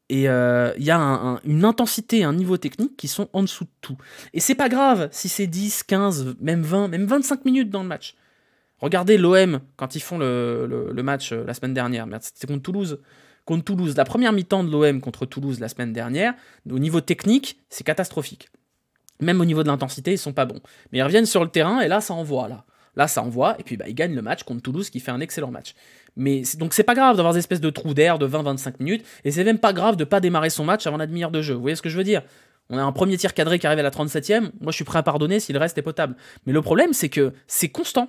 Et il y a une intensité, un niveau technique qui sont en dessous de tout. Et c'est pas grave si c'est 10, 15, même 20, même 25 minutes dans le match. Regardez l'OM quand ils font le match la semaine dernière. Merde, c'était contre Toulouse. Contre Toulouse, la première mi-temps de l'OM contre Toulouse la semaine dernière, au niveau technique, c'est catastrophique. Même au niveau de l'intensité, ils sont pas bons. Mais ils reviennent sur le terrain et là, ça envoie. Là ça envoie, et puis ils gagnent le match contre Toulouse qui fait un excellent match. Mais donc c'est pas grave d'avoir des espèces de trous d'air de 20-25 minutes, et c'est même pas grave de pas démarrer son match avant la demi-heure de jeu. Vous voyez ce que je veux dire? On a un premier tir cadré qui arrive à la 37e, moi je suis prêt à pardonner si le reste est potable. Mais le problème, c'est que c'est constant.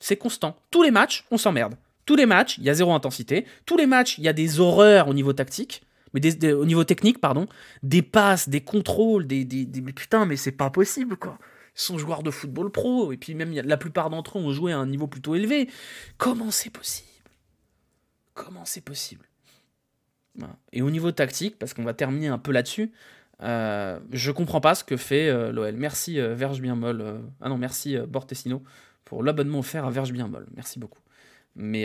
C'est constant. Tous les matchs, on s'emmerde. Tous les matchs, il y a zéro intensité. Tous les matchs, il y a des horreurs au niveau tactique, mais au niveau technique, pardon. Des passes, des contrôles, mais putain, mais c'est pas possible, quoi. Ils sont joueurs de football pro, et puis même la plupart d'entre eux ont joué à un niveau plutôt élevé. Comment c'est possible? Comment c'est possible? Voilà. Et au niveau tactique, parce qu'on va terminer un peu là-dessus, je comprends pas ce que fait l'OL. Merci Verge bien molle. Merci Bortessino pour l'abonnement offert à Verge bien molle. Merci beaucoup. Mais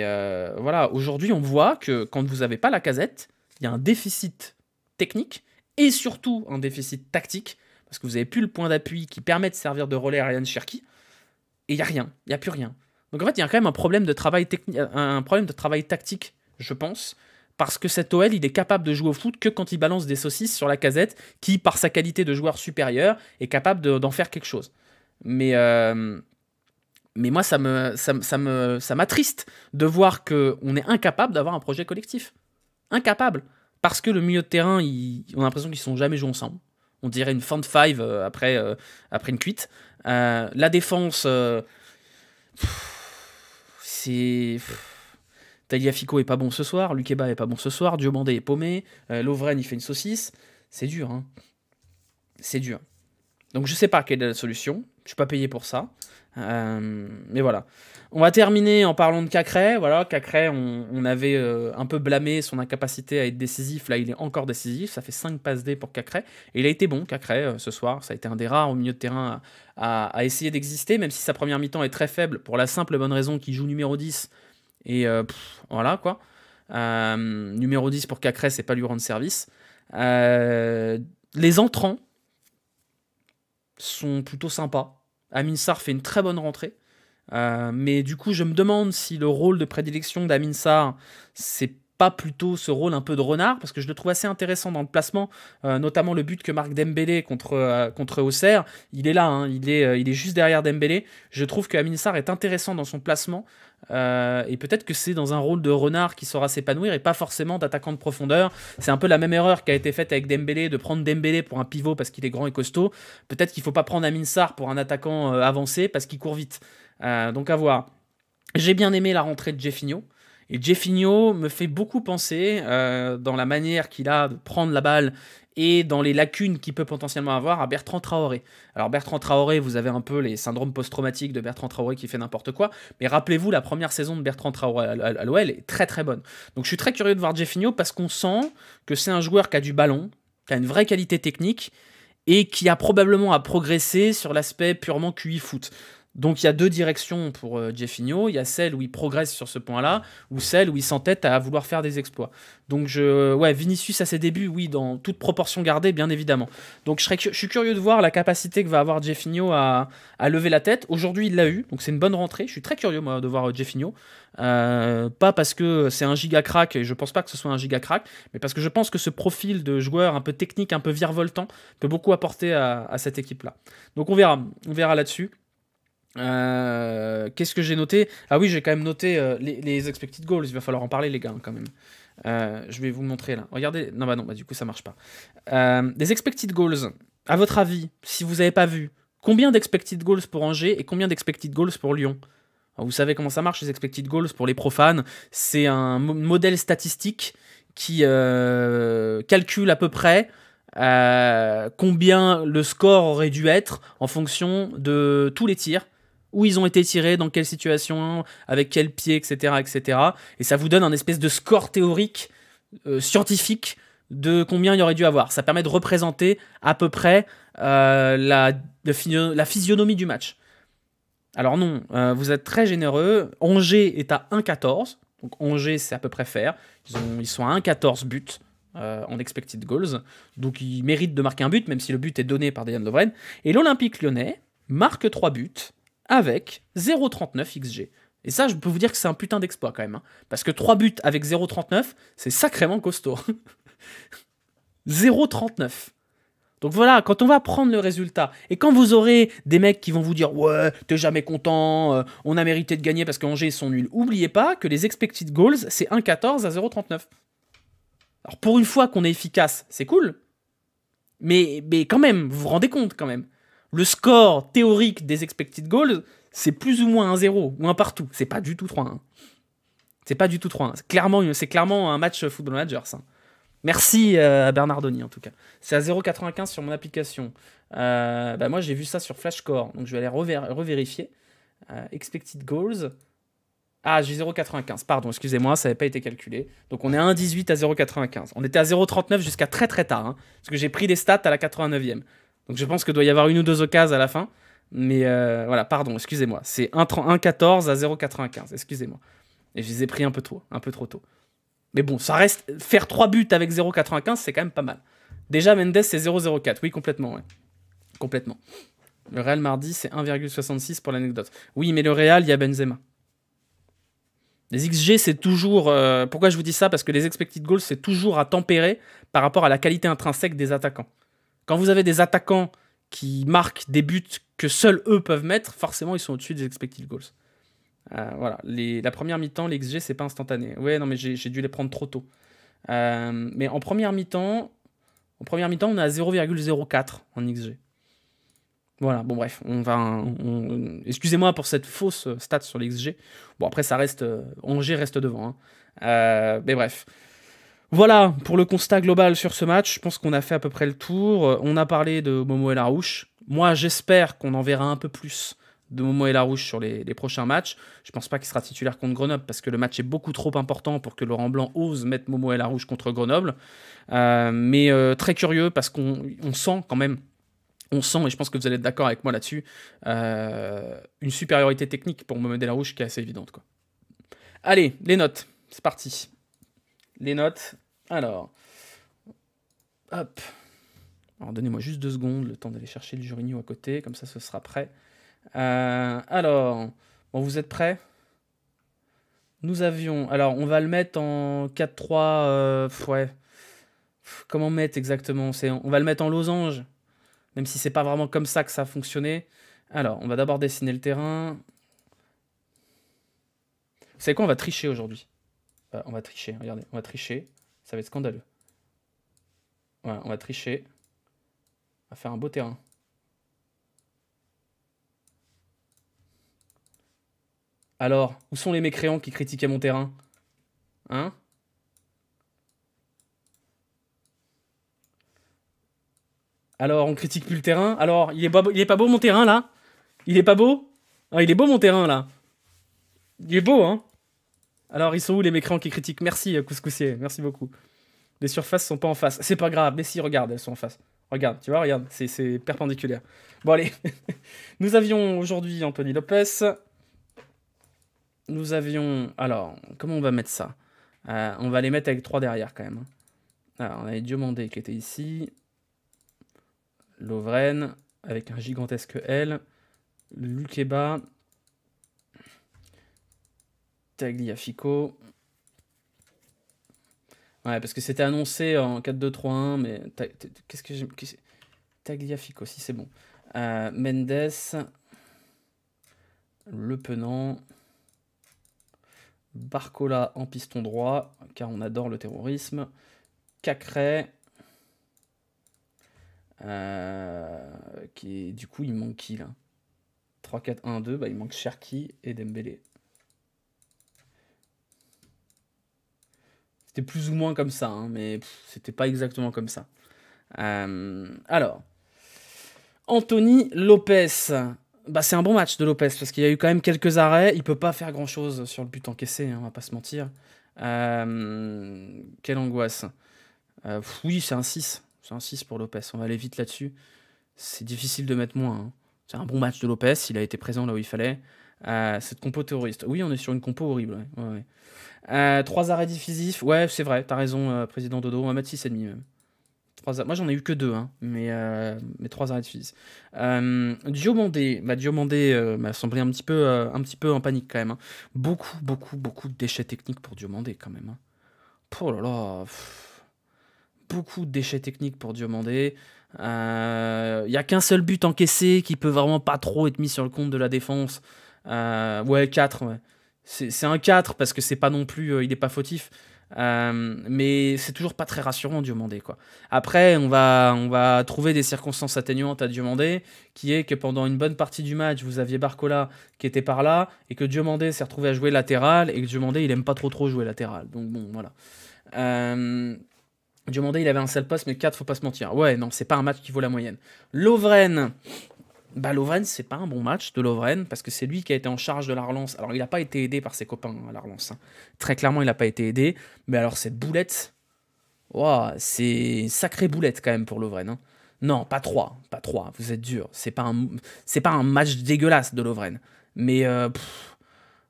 voilà, aujourd'hui, on voit que quand vous n'avez pas la Casette, il y a un déficit technique et surtout un déficit tactique parce que vous n'avez plus le point d'appui qui permet de servir de relais à Ryan Cherki et il n'y a rien, il n'y a plus rien. Donc en fait, il y a quand même un problème de travail tactique, je pense, parce que cet OL, il est capable de jouer au foot que quand il balance des saucisses sur la Casette qui, par sa qualité de joueur supérieur, est capable d'en faire quelque chose. Mais moi, ça m'attriste de voir qu'on est incapable d'avoir un projet collectif. Incapable. Parce que le milieu de terrain, on a l'impression qu'ils ne sont jamais joués ensemble. On dirait une fan five après une cuite. La défense, c'est... Tagliafico est pas bon ce soir, Lukeba est pas bon ce soir, Diomandé est paumé, Lovren il fait une saucisse. C'est dur, hein. C'est dur. Donc je sais pas quelle est la solution. Je suis pas payé pour ça. Mais voilà. On va terminer en parlant de Cacré. Voilà, Cacré, on avait un peu blâmé son incapacité à être décisif. Là, il est encore décisif. Ça fait 5 passes D pour Cacré. Et il a été bon, Cacré, ce soir. Ça a été un des rares au milieu de terrain à essayer d'exister, même si sa première mi-temps est très faible, pour la simple et bonne raison qu'il joue numéro 10. Et voilà, quoi. Numéro 10 pour Cacré, c'est pas lui rendre service. Les entrants sont plutôt sympas. Amin Sarr fait une très bonne rentrée. Mais du coup, je me demande si le rôle de prédilection d'Amin Sarr, c'est pas plutôt ce rôle un peu de renard, parce que je le trouve assez intéressant dans le placement, notamment le but que marque Dembélé contre Auxerre. Il est là, hein, il est juste derrière Dembélé. Je trouve que Amin Sarr est intéressant dans son placement, et peut-être que c'est dans un rôle de renard qui saura s'épanouir, et pas forcément d'attaquant de profondeur. C'est un peu la même erreur qui a été faite avec Dembélé, de prendre Dembélé pour un pivot parce qu'il est grand et costaud. Peut-être qu'il faut pas prendre Amin Sarr pour un attaquant avancé parce qu'il court vite. Donc à voir. J'ai bien aimé la rentrée de Jeffinho. Et Jeffinho me fait beaucoup penser, dans la manière qu'il a de prendre la balle et dans les lacunes qu'il peut potentiellement avoir, à Bertrand Traoré. Alors Bertrand Traoré, vous avez un peu les syndromes post-traumatiques de Bertrand Traoré qui fait n'importe quoi, mais rappelez-vous, la première saison de Bertrand Traoré à l'OL est très très bonne. Donc je suis très curieux de voir Jeffinho parce qu'on sent que c'est un joueur qui a du ballon, qui a une vraie qualité technique et qui a probablement à progresser sur l'aspect purement QI foot. Donc il y a deux directions pour Jeffinho, il y a celle où il progresse sur ce point-là, ou celle où il s'entête à vouloir faire des exploits. Donc Vinicius à ses débuts, oui, dans toute proportion gardée, bien évidemment. Donc je suis curieux de voir la capacité que va avoir Jeffinho à lever la tête. Aujourd'hui il l'a eu, donc c'est une bonne rentrée. Je suis très curieux moi de voir Jeffinho. Pas parce que c'est un giga crack, et je pense pas que ce soit un giga crack, mais parce que je pense que ce profil de joueur un peu technique, un peu virevoltant, peut beaucoup apporter à cette équipe-là. Donc on verra là-dessus. Qu'est-ce que j'ai noté? Ah oui, j'ai quand même noté les expected goals, il va falloir en parler les gars quand même. Je vais vous montrer là. Regardez. Non, bah non, bah du coup, ça marche pas. Des expected goals. À votre avis, si vous n'avez pas vu, combien d'expected goals pour Angers et combien d'expected goals pour Lyon? Alors, vous savez comment ça marche, les expected goals pour les profanes. C'est un modèle statistique qui calcule à peu près combien le score aurait dû être en fonction de tous les tirs, où ils ont été tirés, dans quelle situation, avec quel pied, etc., etc. Et ça vous donne un espèce de score théorique, scientifique, de combien il y aurait dû avoir. Ça permet de représenter à peu près la physionomie du match. Alors non, vous êtes très généreux. Angers est à 1,14. Donc Angers, c'est à peu près fair. Ils sont à 1,14 buts en expected goals. Donc ils méritent de marquer un but, même si le but est donné par Dejan Lovren. Et l'Olympique lyonnais marque 3 buts avec 0,39 XG. Et ça, je peux vous dire que c'est un putain d'exploit quand même. Hein. Parce que 3 buts avec 0,39, c'est sacrément costaud. 0,39. Donc voilà, quand on va prendre le résultat, et quand vous aurez des mecs qui vont vous dire « Ouais, t'es jamais content, on a mérité de gagner parce qu'Angers sont nuls », oubliez pas que les expected goals, c'est 1,14 à 0,39. Alors pour une fois qu'on est efficace, c'est cool, mais quand même, vous vous rendez compte quand même. Le score théorique des expected goals, c'est plus ou moins 1-0, ou un partout. C'est pas du tout 3-1. C'est pas du tout 3-1. C'est clairement un match Football Manager, ça. Merci à Bernardoni en tout cas. C'est à 0,95 sur mon application. Bah moi j'ai vu ça sur Flashcore, donc je vais aller revérifier. Expected goals. Ah, j'ai 0,95. Pardon, excusez-moi, ça n'avait pas été calculé. Donc on est à 1,18 à 0,95. On était à 0,39 jusqu'à très très tard, hein, parce que j'ai pris des stats à la 89e. Donc je pense que doit y avoir une ou deux occasions à la fin. Mais voilà, pardon, excusez-moi. C'est 1,14 à 0,95. Excusez-moi. Et je les ai pris un peu trop tôt. Mais bon, ça reste. Faire 3 buts avec 0,95, c'est quand même pas mal. Déjà, Mendes, c'est 0,04. Oui, complètement, ouais. Complètement. Le Real mardi, c'est 1,66 pour l'anecdote. Oui, mais le Real, il y a Benzema. Les XG, c'est toujours. Pourquoi je vous dis ça? Parce que les expected goals, c'est toujours à tempérer par rapport à la qualité intrinsèque des attaquants. Quand vous avez des attaquants qui marquent des buts que seuls eux peuvent mettre, forcément, ils sont au-dessus des expected goals. Voilà, la première mi-temps, les XG, c'est pas instantané. Ouais, non, mais j'ai dû les prendre trop tôt. Mais en première mi-temps, on est à 0,04 en XG. Voilà, bon bref, excusez-moi pour cette fausse stat sur l'XG. Bon après ça reste, Angers reste devant. Hein. Mais bref. Voilà pour le constat global sur ce match. Je pense qu'on a fait à peu près le tour. On a parlé de Momo et Larouche. Moi j'espère qu'on en verra un peu plus de Momo et Larouche sur les prochains matchs. Je pense pas qu'il sera titulaire contre Grenoble parce que le match est beaucoup trop important pour que Laurent Blanc ose mettre Momo et Larouche contre Grenoble. Mais très curieux parce qu'on sent quand même, et je pense que vous allez être d'accord avec moi là-dessus, une supériorité technique pour Momo et Larouche qui est assez évidente, quoi. Allez, les notes, c'est parti. Les notes, alors, hop. Alors donnez-moi juste 2 secondes, le temps d'aller chercher le Jurigno à côté, comme ça ce sera prêt. Alors, bon, vous êtes prêts? Nous avions... Alors, on va le mettre en 4-3... ouais. Comment mettre exactement? On va le mettre en losange, même si c'est pas vraiment comme ça que ça a fonctionné. Alors, on va d'abord dessiner le terrain. Vous savez quoi? On va tricher aujourd'hui. On va tricher, regardez. On va tricher. Ça va être scandaleux. Voilà, on va tricher. On va faire un beau terrain. Alors, où sont les mécréants qui critiquaient mon terrain? Hein? Alors, on critique plus le terrain. Alors, il est pas beau mon terrain, là? Il est pas beau? Ah, il est beau mon terrain, là. Il est beau, hein? Alors, ils sont où les mécréants qui critiquent? Merci, Couscoussier. Merci beaucoup. Les surfaces sont pas en face. C'est pas grave. Mais si, regarde, elles sont en face. Regarde, tu vois, regarde. C'est perpendiculaire. Bon, allez. Nous avions aujourd'hui Anthony Lopez. Nous avions... Alors, comment on va mettre ça? On va les mettre avec 3 derrière, quand même. Hein. Alors, on avait Diomandé qui était ici. Lovren, avec un gigantesque L. Lukeba. Tagliafico. Ouais, parce que c'était annoncé en 4-2-3-1, mais... Qu'est-ce que j'ai... Tagliafico, si c'est bon. Mendes. Le Penant. Barcola en piston droit, car on adore le terrorisme. Cacré. Du coup, il manque qui là? 3-4-1-2, bah, il manque Cherki et Dembélé. C'était plus ou moins comme ça, hein, mais c'était pas exactement comme ça. Alors, Anthony Lopez. Bah, c'est un bon match de Lopez, parce qu'il y a eu quand même quelques arrêts. Il peut pas faire grand-chose sur le but encaissé, hein, on va pas se mentir. Quelle angoisse. Oui, c'est un 6. C'est un 6 pour Lopez. On va aller vite là-dessus. C'est difficile de mettre moins, hein. C'est un bon match de Lopez. Il a été présent là où il fallait. Cette compo terroriste. Oui, on est sur une compo horrible. Ouais. 3 arrêts décisifs. Ouais, c'est vrai. T'as raison, président Dodo. On va mettre 6,5 même. Moi, j'en ai eu que 2, hein, mais 3 arrêts décisifs. Diomandé. Diomandé m'a semblé un petit peu en panique quand même, hein. Beaucoup de déchets techniques pour Diomandé quand même, hein. Oh là là. Beaucoup de déchets techniques pour Diomandé. Il n'y a qu'un seul but encaissé qui peut vraiment pas trop être mis sur le compte de la défense. Ouais, 4. Ouais. C'est un 4 parce que c'est pas non plus, il n'est pas fautif. Mais c'est toujours pas très rassurant Diomandé, quoi. Après, on va trouver des circonstances atténuantes à Diomandé, qui est que pendant une bonne partie du match, vous aviez Barcola qui était par là, et que Diomandé s'est retrouvé à jouer latéral, et que Diomandé, il aime pas trop jouer latéral. Donc bon, voilà. Diomandé, il avait un seul poste, mais 4, faut pas se mentir. Ouais, non, c'est pas un match qui vaut la moyenne. Lovren. Bah, Lovren, c'est pas un bon match de Lovren, parce que c'est lui qui a été en charge de la relance. Alors, il n'a pas été aidé par ses copains à la relance, hein. Très clairement, il n'a pas été aidé. Mais alors, cette boulette, wow, c'est une sacrée boulette quand même pour Lovren, hein. Non, pas 3, vous êtes dur. C'est pas un match dégueulasse de Lovren. Mais,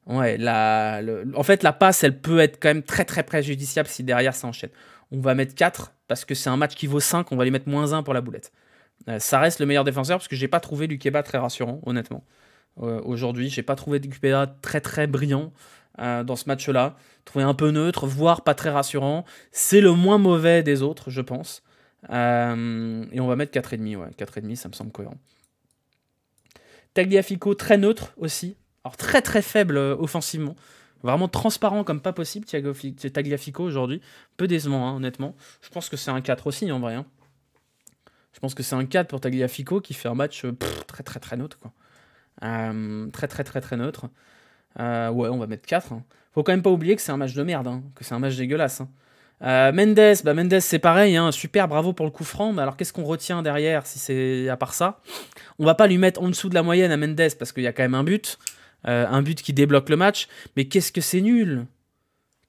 ouais, en fait, la passe, elle peut être quand même très préjudiciable si derrière ça enchaîne. On va mettre 4, parce que c'est un match qui vaut 5, on va lui mettre -1 pour la boulette. Ça reste le meilleur défenseur, parce que j'ai pas trouvé Lukeba très rassurant, honnêtement. Aujourd'hui, j'ai pas trouvé Lukeba très brillant dans ce match-là. Trouvé un peu neutre, voire pas très rassurant. C'est le moins mauvais des autres, je pense. Et on va mettre 4,5, ouais. 4,5, ça me semble cohérent. Tagliafico, très neutre aussi. Alors très faible offensivement. Vraiment transparent comme pas possible, Tagliafico aujourd'hui. Peu décevant, hein, honnêtement. Je pense que c'est un 4 aussi, en vrai, hein. Je pense que c'est un 4 pour Tagliafico qui fait un match très neutre, quoi. Très neutre. Ouais, on va mettre 4, hein. Faut quand même pas oublier que c'est un match de merde, hein, que c'est un match dégueulasse, hein. Mendes, c'est pareil, hein, super, bravo pour le coup franc. Mais alors, qu'est-ce qu'on retient derrière si c'est à part ça? On va pas lui mettre en dessous de la moyenne à Mendes parce qu'il y a quand même un but qui débloque le match. Mais qu'est-ce que c'est nul!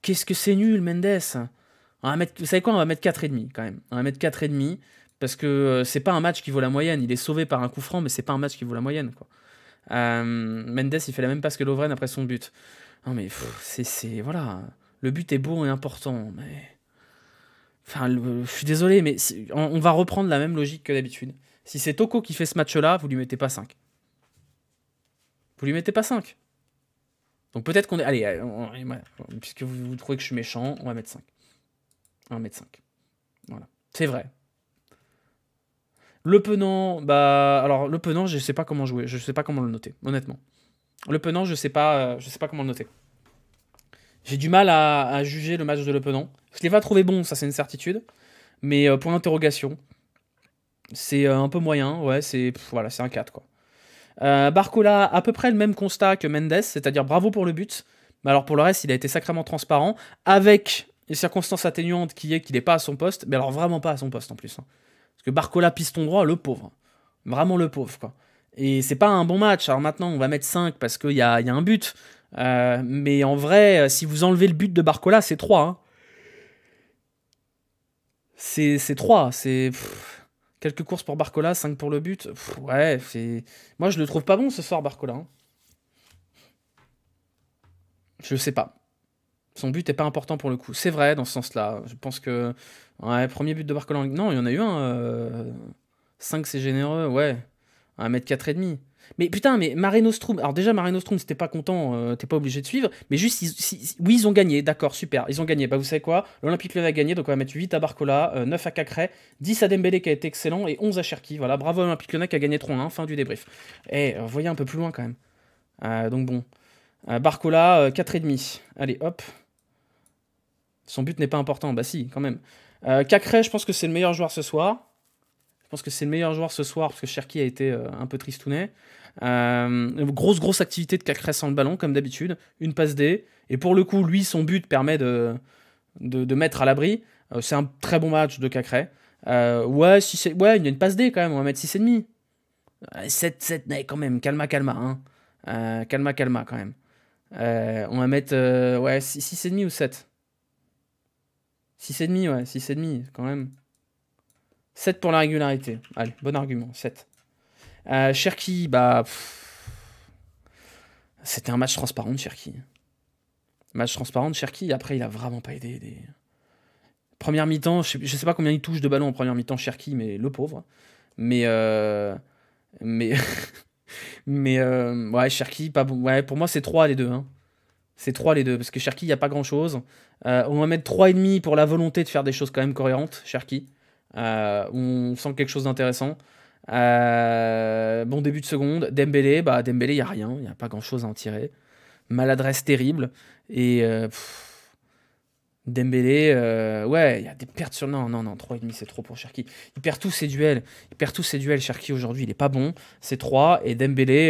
Qu'est-ce que c'est nul, Mendes! Vous savez quoi? On va mettre 4,5 quand même. On va mettre 4,5 parce que c'est pas un match qui vaut la moyenne. Il est sauvé par un coup franc, mais c'est pas un match qui vaut la moyenne, quoi. Mendes, il fait la même passe que Lovren après son but. Non, mais voilà. Le but est beau et important, mais. Enfin, je suis désolé, mais on va reprendre la même logique que d'habitude. Si c'est Toko qui fait ce match-là, vous lui mettez pas 5. Vous lui mettez pas 5. Donc peut-être qu'on est... Allez, puisque vous trouvez que je suis méchant, on va mettre 5. On va mettre 5. Voilà. C'est vrai. Le Penant, alors le Penant, je sais pas comment jouer, je sais pas comment le noter, honnêtement. Le Penant, je sais pas comment le noter. J'ai du mal à juger le match de Le Penant. Je l'ai pas trouvé bon, ça c'est une certitude. Mais point d'interrogation. C'est un peu moyen, ouais, voilà, c'est un 4, quoi. Barcola, à peu près le même constat que Mendes, c'est-à-dire bravo pour le but. Mais alors pour le reste, il a été sacrément transparent, avec les circonstances atténuantes qui est qu'il n'est pas à son poste, mais alors vraiment pas à son poste en plus, hein. Parce que Barcola, piston droit, le pauvre. Vraiment le pauvre, quoi. Et c'est pas un bon match. Alors maintenant, on va mettre 5 parce qu'il y a un but. Mais en vrai, si vous enlevez le but de Barcola, c'est 3, hein. C'est 3. Quelques courses pour Barcola, 5 pour le but. Ouais, moi, je le trouve pas bon ce soir, Barcola, hein. Je sais pas. Son but est pas important pour le coup. C'est vrai, dans ce sens-là. Je pense que... Ouais, premier but de Barcola en Ligue... Non, il y en a eu un. 5, c'est généreux, ouais. On va mettre 4,5. Mais putain, mais Mare Nostrum... Alors déjà, Mare Nostrum, si t'es pas content, t'es pas obligé de suivre. Mais juste, oui, ils ont gagné, d'accord, super. Ils ont gagné. Bah vous savez quoi? L'Olympique Lyonnais a gagné, donc on va mettre 8 à Barcola, 9 à Cacré, 10 à Dembélé qui a été excellent, et 11 à Cherki. Voilà, bravo Olympique Lyonnais qui a gagné 3-1, fin du débrief. Et voyez un peu plus loin quand même. Donc bon. Barcola, 4,5. Allez, hop. Son but n'est pas important. Bah si, quand même. Cacré, je pense que c'est le meilleur joueur ce soir. Je pense que c'est le meilleur joueur ce soir parce que Cherki a été un peu tristounet. Grosse activité de Cacré sans le ballon, comme d'habitude. Une passe D. Et pour le coup, lui, son but permet de mettre à l'abri. C'est un très bon match de Cacré. Ouais, il y a une passe D quand même. On va mettre 6,5. 7, quand même. Calma. Hein. Calma quand même. On va mettre ouais, 6,5 ou 7. 6,5, ouais, 6,5 quand même. 7 pour la régularité. Allez, bon argument, 7. Cherki, bah... C'était un match transparent de Cherki. Match transparent de Cherki, après il a vraiment pas aidé. Première mi-temps, je sais pas combien il touche de ballon en première mi-temps Cherki, mais le pauvre. Mais... ouais, Cherki, pas bon. Ouais, pour moi c'est 3 les deux. Hein. C'est 3 les deux, parce que Cherki, il n'y a pas grand-chose. On va mettre 3,5 pour la volonté de faire des choses quand même cohérentes, Cherki. On sent quelque chose d'intéressant. Bon début de seconde. Dembélé, il n'y a rien, il n'y a pas grand-chose à en tirer. Maladresse terrible. Et Dembélé, ouais, il y a des pertes sur... Non, 3,5 c'est trop pour Cherki. Il perd tous ses duels, Cherki aujourd'hui, il est pas bon. C'est 3, et Dembélé,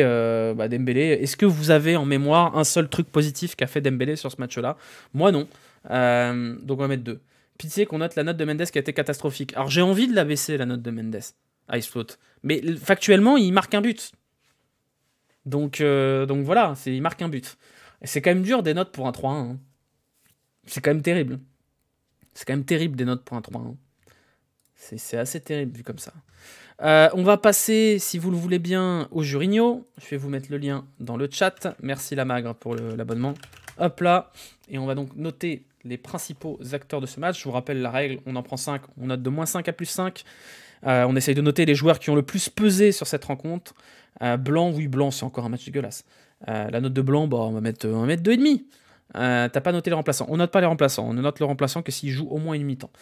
est-ce que vous avez en mémoire un seul truc positif qu'a fait Dembélé sur ce match-là? Moi non. Donc on va mettre 2. Pitié qu'on note la note de Mendes qui a été catastrophique. Alors j'ai envie de la baisser, la note de Mendes, Icefloat. Mais factuellement, il marque un but. Donc voilà, il marque un but. Et c'est quand même dur des notes pour un 3-1. Hein. C'est quand même terrible. C'est quand même terrible des notes pour un 3-1. C'est assez terrible vu comme ça. On va passer, si vous le voulez bien, au Jurigno. Je vais vous mettre le lien dans le chat. Merci la magre pour l'abonnement. Hop là. Et on va donc noter les principaux acteurs de ce match. Je vous rappelle la règle, on en prend 5, on note de -5 à +5. On essaye de noter les joueurs qui ont le plus pesé sur cette rencontre. Blanc, oui, Blanc, c'est encore un match dégueulasse. La note de Blanc, on va mettre 2,5. T'as pas noté les remplaçants. On note pas les remplaçants. On ne note le remplaçant que s'il joue au moins une mi-temps.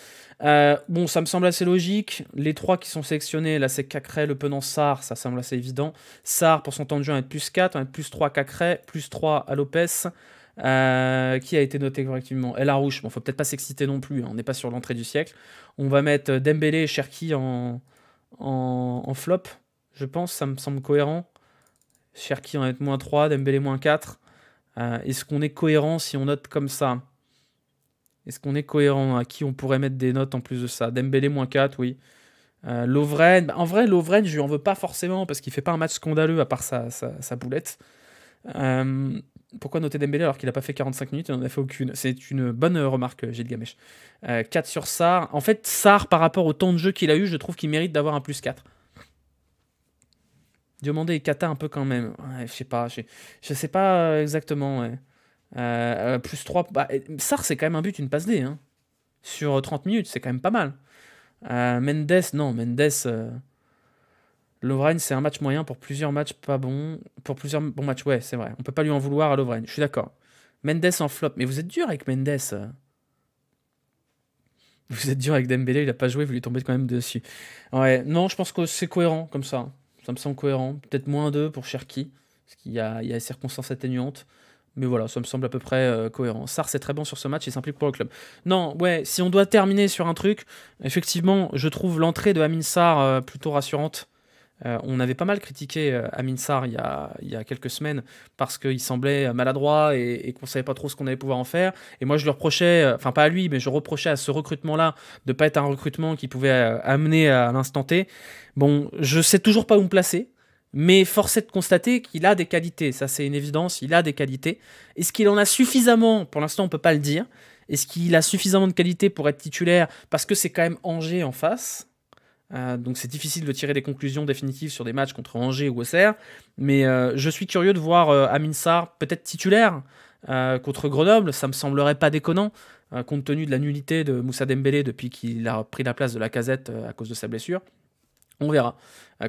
Bon, ça me semble assez logique. Les 3 qui sont sélectionnés, là, c'est Cacré, Le Penant, Sarr. Ça semble assez évident. Sarr, pour son temps de jeu, on va mettre +4. On va mettre +3 Cacré, +3 à Lopez. Qui a été noté correctement? El Arouche. Bon, faut peut-être pas s'exciter non plus. Hein. On n'est pas sur l'entrée du siècle. On va mettre Dembélé et Cherki en flop. Je pense, ça me semble cohérent. Cherki en va mettre -3, Dembélé -4. Est-ce qu'on est cohérent si on note comme ça? Est-ce qu'on est cohérent? À qui on pourrait mettre des notes en plus de ça? Dembélé -4, oui. Lovren, en vrai, Lovren, je lui en veux pas forcément parce qu'il fait pas un match scandaleux à part sa boulette. Pourquoi noter Dembélé alors qu'il a pas fait 45 minutes et n'en a fait aucune? C'est une bonne remarque, Gilles Gamesh. 4 sur Sarr. En fait, Sarr, par rapport au temps de jeu qu'il a eu, je trouve qu'il mérite d'avoir un +4. Diomandé et Kata un peu quand même. Ouais, je sais pas. Je sais pas exactement. Ouais. +3. Sarr, c'est quand même un but, une passe D. Hein. Sur 30 minutes, c'est quand même pas mal. Mendes, non. Mendes. Lovren, c'est un match moyen pour plusieurs matchs pas bons. Pour plusieurs bons matchs, ouais, c'est vrai. On peut pas lui en vouloir à Lovren. Je suis d'accord. Mendes en flop. Mais vous êtes dur avec Mendes. Vous êtes dur avec Dembélé, il a pas joué, vous lui tombez quand même dessus. Ouais, non, je pense que c'est cohérent comme ça. Ça me semble cohérent. Peut-être -2 pour Cherki, parce qu'il y a des circonstances atténuantes. Mais voilà, ça me semble à peu près cohérent. Sarr, c'est très bon sur ce match, il s'implique pour le club. Non, ouais, si on doit terminer sur un truc, effectivement, je trouve l'entrée de Amin Sarr plutôt rassurante. On avait pas mal critiqué Amin Sarr il y a quelques semaines parce qu'il semblait maladroit et qu'on savait pas trop ce qu'on allait pouvoir en faire. Et moi, je lui reprochais, enfin pas à lui, mais je reprochais à ce recrutement-là de pas être un recrutement qui pouvait amener à l'instant T. Bon, je sais toujours pas où me placer, mais force est de constater qu'il a des qualités. Ça, c'est une évidence, il a des qualités. Est-ce qu'il en a suffisamment? Pour l'instant, on peut pas le dire. Est-ce qu'il a suffisamment de qualité pour être titulaire? Parce que c'est quand même Angers en face. Donc c'est difficile de tirer des conclusions définitives sur des matchs contre Angers ou Auxerre, mais je suis curieux de voir Amin Sarr peut-être titulaire contre Grenoble, ça me semblerait pas déconnant, compte tenu de la nullité de Moussa Dembélé depuis qu'il a pris la place de Lacazette à cause de sa blessure. On verra.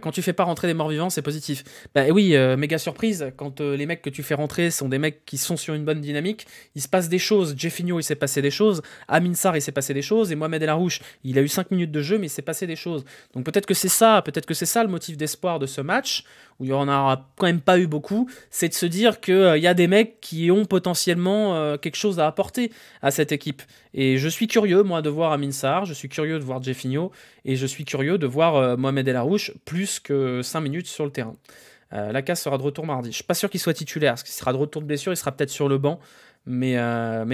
Quand tu fais pas rentrer des morts vivants, c'est positif. Bah oui, méga surprise, quand les mecs que tu fais rentrer sont des mecs qui sont sur une bonne dynamique, il se passe des choses. Jeffinho, il s'est passé des choses. Amin Sarr, il s'est passé des choses. Et Mohamed El Arouche, il a eu 5 minutes de jeu, mais il s'est passé des choses. Donc peut-être que c'est ça le motif d'espoir de ce match, où il n'y en aura quand même pas eu beaucoup, c'est de se dire qu'il y a des mecs qui ont potentiellement quelque chose à apporter à cette équipe. Et je suis curieux, moi, de voir Amin Sarr, je suis curieux de voir Jeffinho, et je suis curieux de voir Mohamed El Arouche plus que 5 minutes sur le terrain. Lacasse sera de retour mardi. Je suis pas sûr qu'il soit titulaire, parce qu'il sera de retour de blessure, il sera peut-être sur le banc, mais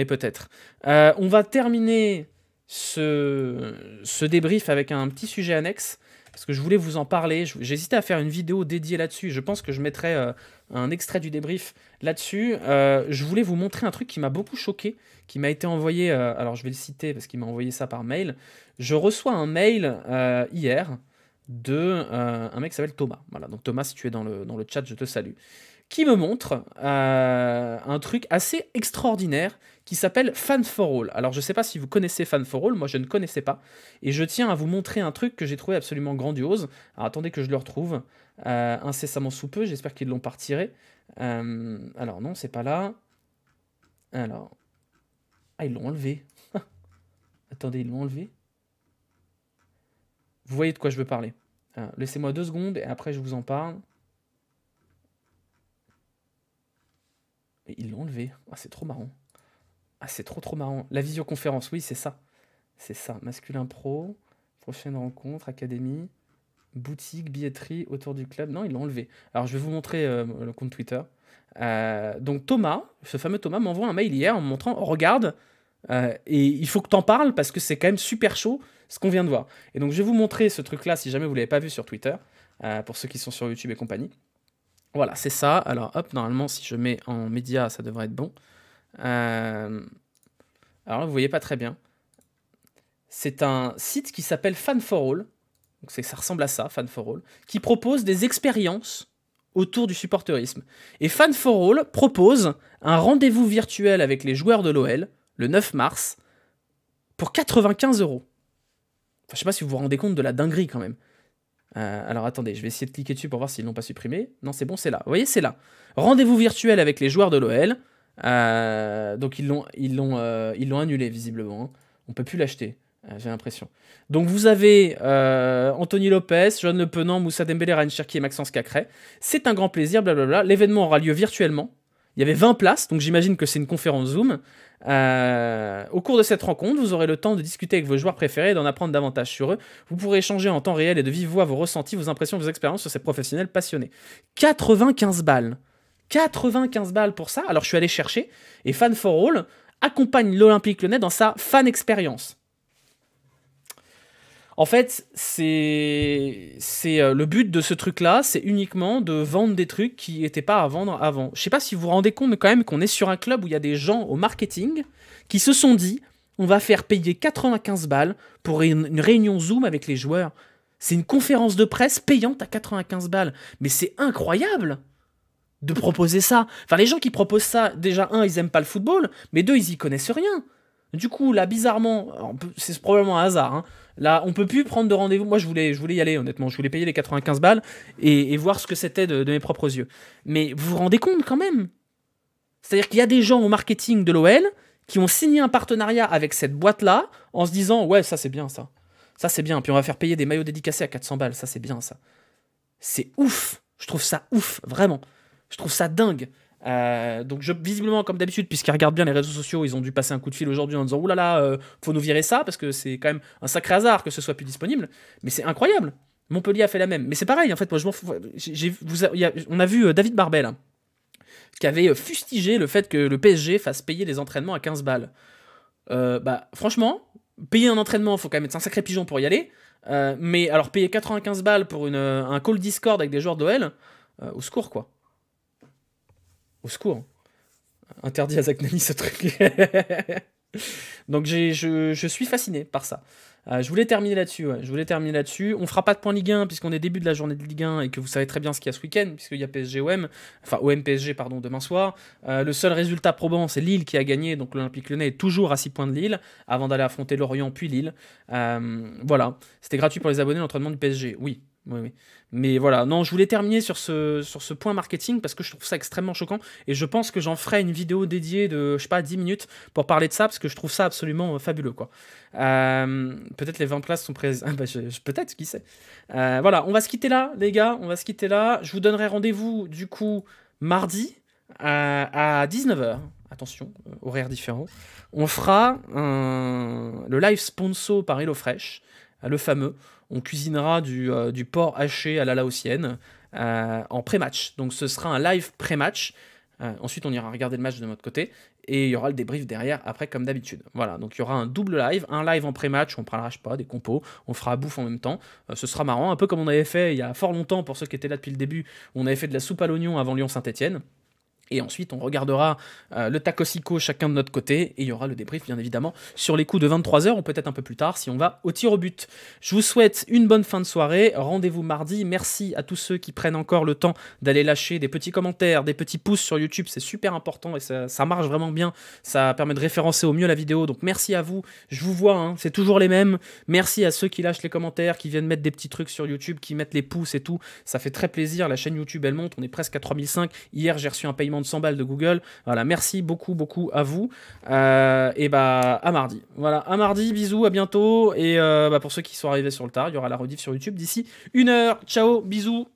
peut-être. On va terminer ce débrief avec un petit sujet annexe, parce que je voulais vous en parler. J'hésitais à faire une vidéo dédiée là-dessus, je pense que je mettrai un extrait du débrief là-dessus. Je voulais vous montrer un truc qui m'a beaucoup choqué, qui m'a été envoyé, alors je vais le citer parce qu'il m'a envoyé ça par mail. Je reçois un mail hier de un mec qui s'appelle Thomas. Voilà, donc Thomas, si tu es dans le chat, je te salue. Qui me montre un truc assez extraordinaire qui s'appelle Fan for All. Alors je ne sais pas si vous connaissez Fan for All, moi je ne connaissais pas, et je tiens à vous montrer un truc que j'ai trouvé absolument grandiose. Alors attendez que je le retrouve incessamment sous peu, j'espère qu'ils l'ont pas retiré. Alors non, c'est pas là. Alors... Ah, ils l'ont enlevé. Attendez, ils l'ont enlevé. Vous voyez de quoi je veux parler. Laissez-moi 2 secondes et après je vous en parle. Et ils l'ont enlevé. Ah, c'est trop marrant. Ah, c'est trop marrant. La visioconférence, oui, c'est ça. C'est ça. Masculin pro, prochaine rencontre, académie, boutique, billetterie, autour du club. Non, ils l'ont enlevé. Alors, je vais vous montrer le compte Twitter. Donc, Thomas, ce fameux Thomas, m'envoie un mail hier en me montrant, oh, regarde, et il faut que t'en parles parce que c'est quand même super chaud ce qu'on vient de voir. Et donc, je vais vous montrer ce truc-là si jamais vous ne l'avez pas vu sur Twitter, pour ceux qui sont sur YouTube et compagnie. Voilà, c'est ça. Alors, hop, normalement, si je mets en média, ça devrait être bon. Alors là, vous voyez pas très bien. C'est un site qui s'appelle Fan for All. Donc ça ressemble à ça, Fan for All, qui propose des expériences autour du supporterisme. Et Fan for All propose un rendez-vous virtuel avec les joueurs de l'OL, le 9 mars, pour 95 €. Enfin, je sais pas si vous vous rendez compte de la dinguerie quand même. Alors attendez, je vais essayer de cliquer dessus pour voir s'ils l'ont pas supprimé. Non, c'est bon, c'est là. Vous voyez, c'est là. Rendez-vous virtuel avec les joueurs de l'OL. Donc ils l'ont annulé visiblement. Hein. On peut plus l'acheter, j'ai l'impression. Donc vous avez Anthony Lopez, John Le Penant, Moussa Dembélé, Ryan Cherki et Maxence Cacré. C'est un grand plaisir, blablabla. L'événement aura lieu virtuellement. Il y avait 20 places, donc j'imagine que c'est une conférence Zoom. Au cours de cette rencontre, vous aurez le temps de discuter avec vos joueurs préférés et d'en apprendre davantage sur eux. Vous pourrez échanger en temps réel et de vive voix vos ressentis, vos impressions, vos expériences sur ces professionnels passionnés. 95 balles. 95 balles pour ça. Alors je suis allé chercher, et Fan for All accompagne l'Olympique Lyonnais dans sa fan expérience. En fait, c'est le but de ce truc-là, c'est uniquement de vendre des trucs qui n'étaient pas à vendre avant. Je sais pas si vous vous rendez compte quand même qu'on est sur un club où il y a des gens au marketing qui se sont dit on va faire payer 95 balles pour une réunion Zoom avec les joueurs. C'est une conférence de presse payante à 95 balles. Mais c'est incroyable de proposer ça. Enfin, les gens qui proposent ça, déjà, ils aiment pas le football, mais 2, ils y connaissent rien. Du coup, là, bizarrement, c'est probablement un hasard, hein. Là, on peut plus prendre de rendez-vous. Moi, je voulais y aller, honnêtement. Je voulais payer les 95 balles et voir ce que c'était de mes propres yeux. Mais vous vous rendez compte quand même? C'est-à-dire qu'il y a des gens au marketing de l'OL qui ont signé un partenariat avec cette boîte-là en se disant « Ouais, ça, c'est bien, ça. Ça, c'est bien. Puis on va faire payer des maillots dédicacés à 400 balles. Ça, c'est bien, ça. » C'est ouf. Je trouve ça ouf, vraiment. Je trouve ça dingue. Donc visiblement, comme d'habitude, puisqu'ils regardent bien les réseaux sociaux, ils ont dû passer un coup de fil aujourd'hui en disant « Oulala, faut nous virer ça, parce que c'est quand même un sacré hasard que ce soit plus disponible. » Mais c'est incroyable. Montpellier a fait la même. Mais c'est pareil, en fait, moi je m'en fous. On a vu David Barbel, hein, qui avait fustigé le fait que le PSG fasse payer les entraînements à 15 balles. Franchement, payer un entraînement, faut quand même être un sacré pigeon pour y aller. Mais alors payer 95 balles pour un call Discord avec des joueurs d'OL, au secours, quoi. Au secours. Interdit à Zach Nani ce truc. Donc je suis fasciné par ça. Je voulais terminer là-dessus. Ouais. On fera pas de point Ligue 1 puisqu'on est début de la journée de Ligue 1 et que vous savez très bien ce qu'il y a ce week-end, puisqu'il y a PSG-OM, enfin OM-PSG, pardon, demain soir. Le seul résultat probant, c'est Lille qui a gagné, donc l'Olympique Lyonnais est toujours à 6 points de Lille, avant d'aller affronter Lorient puis Lille. Voilà. C'était gratuit pour les abonnés, l'entraînement du PSG. Oui. Oui, oui. Mais voilà, non, je voulais terminer sur ce point marketing parce que je trouve ça extrêmement choquant et je pense que j'en ferai une vidéo dédiée de, je sais pas, 10 minutes pour parler de ça parce que je trouve ça absolument fabuleux, quoi. Peut-être les 20 places sont prises. Ah bah, peut-être, qui sait. Voilà, on va se quitter là, les gars, on va se quitter là. Je vous donnerai rendez-vous, du coup, mardi à 19h. Attention, horaire différent. On fera le live sponsor par HelloFresh, le fameux. On cuisinera du porc haché à la laotienne en pré-match. Donc ce sera un live pré-match. Ensuite, on ira regarder le match de notre côté. Et il y aura le débrief derrière, après, comme d'habitude. Voilà, donc il y aura un double live. Un live en pré-match, on parlera, je sais pas, des compos. On fera à bouffe en même temps. Ce sera marrant, un peu comme on avait fait il y a fort longtemps, pour ceux qui étaient là depuis le début. On avait fait de la soupe à l'oignon avant Lyon-Saint-Etienne. Et ensuite, on regardera le tacosico chacun de notre côté. Et il y aura le débrief, bien évidemment, sur les coups de 23h ou peut-être un peu plus tard si on va au tir au but. Je vous souhaite une bonne fin de soirée. Rendez-vous mardi. Merci à tous ceux qui prennent encore le temps d'aller lâcher des petits commentaires, des petits pouces sur YouTube. C'est super important et ça marche vraiment bien. Ça permet de référencer au mieux la vidéo. Donc merci à vous. Je vous vois, hein, c'est toujours les mêmes. Merci à ceux qui lâchent les commentaires, qui viennent mettre des petits trucs sur YouTube, qui mettent les pouces et tout. Ça fait très plaisir. La chaîne YouTube, elle monte. On est presque à 3005. Hier, j'ai reçu un paiement de 100 balles de Google. Voilà, merci beaucoup, beaucoup à vous. Et bah, à mardi. Voilà, à mardi, bisous, à bientôt. Et pour ceux qui sont arrivés sur le tard, il y aura la rediff sur YouTube d'ici 1 heure. Ciao, bisous.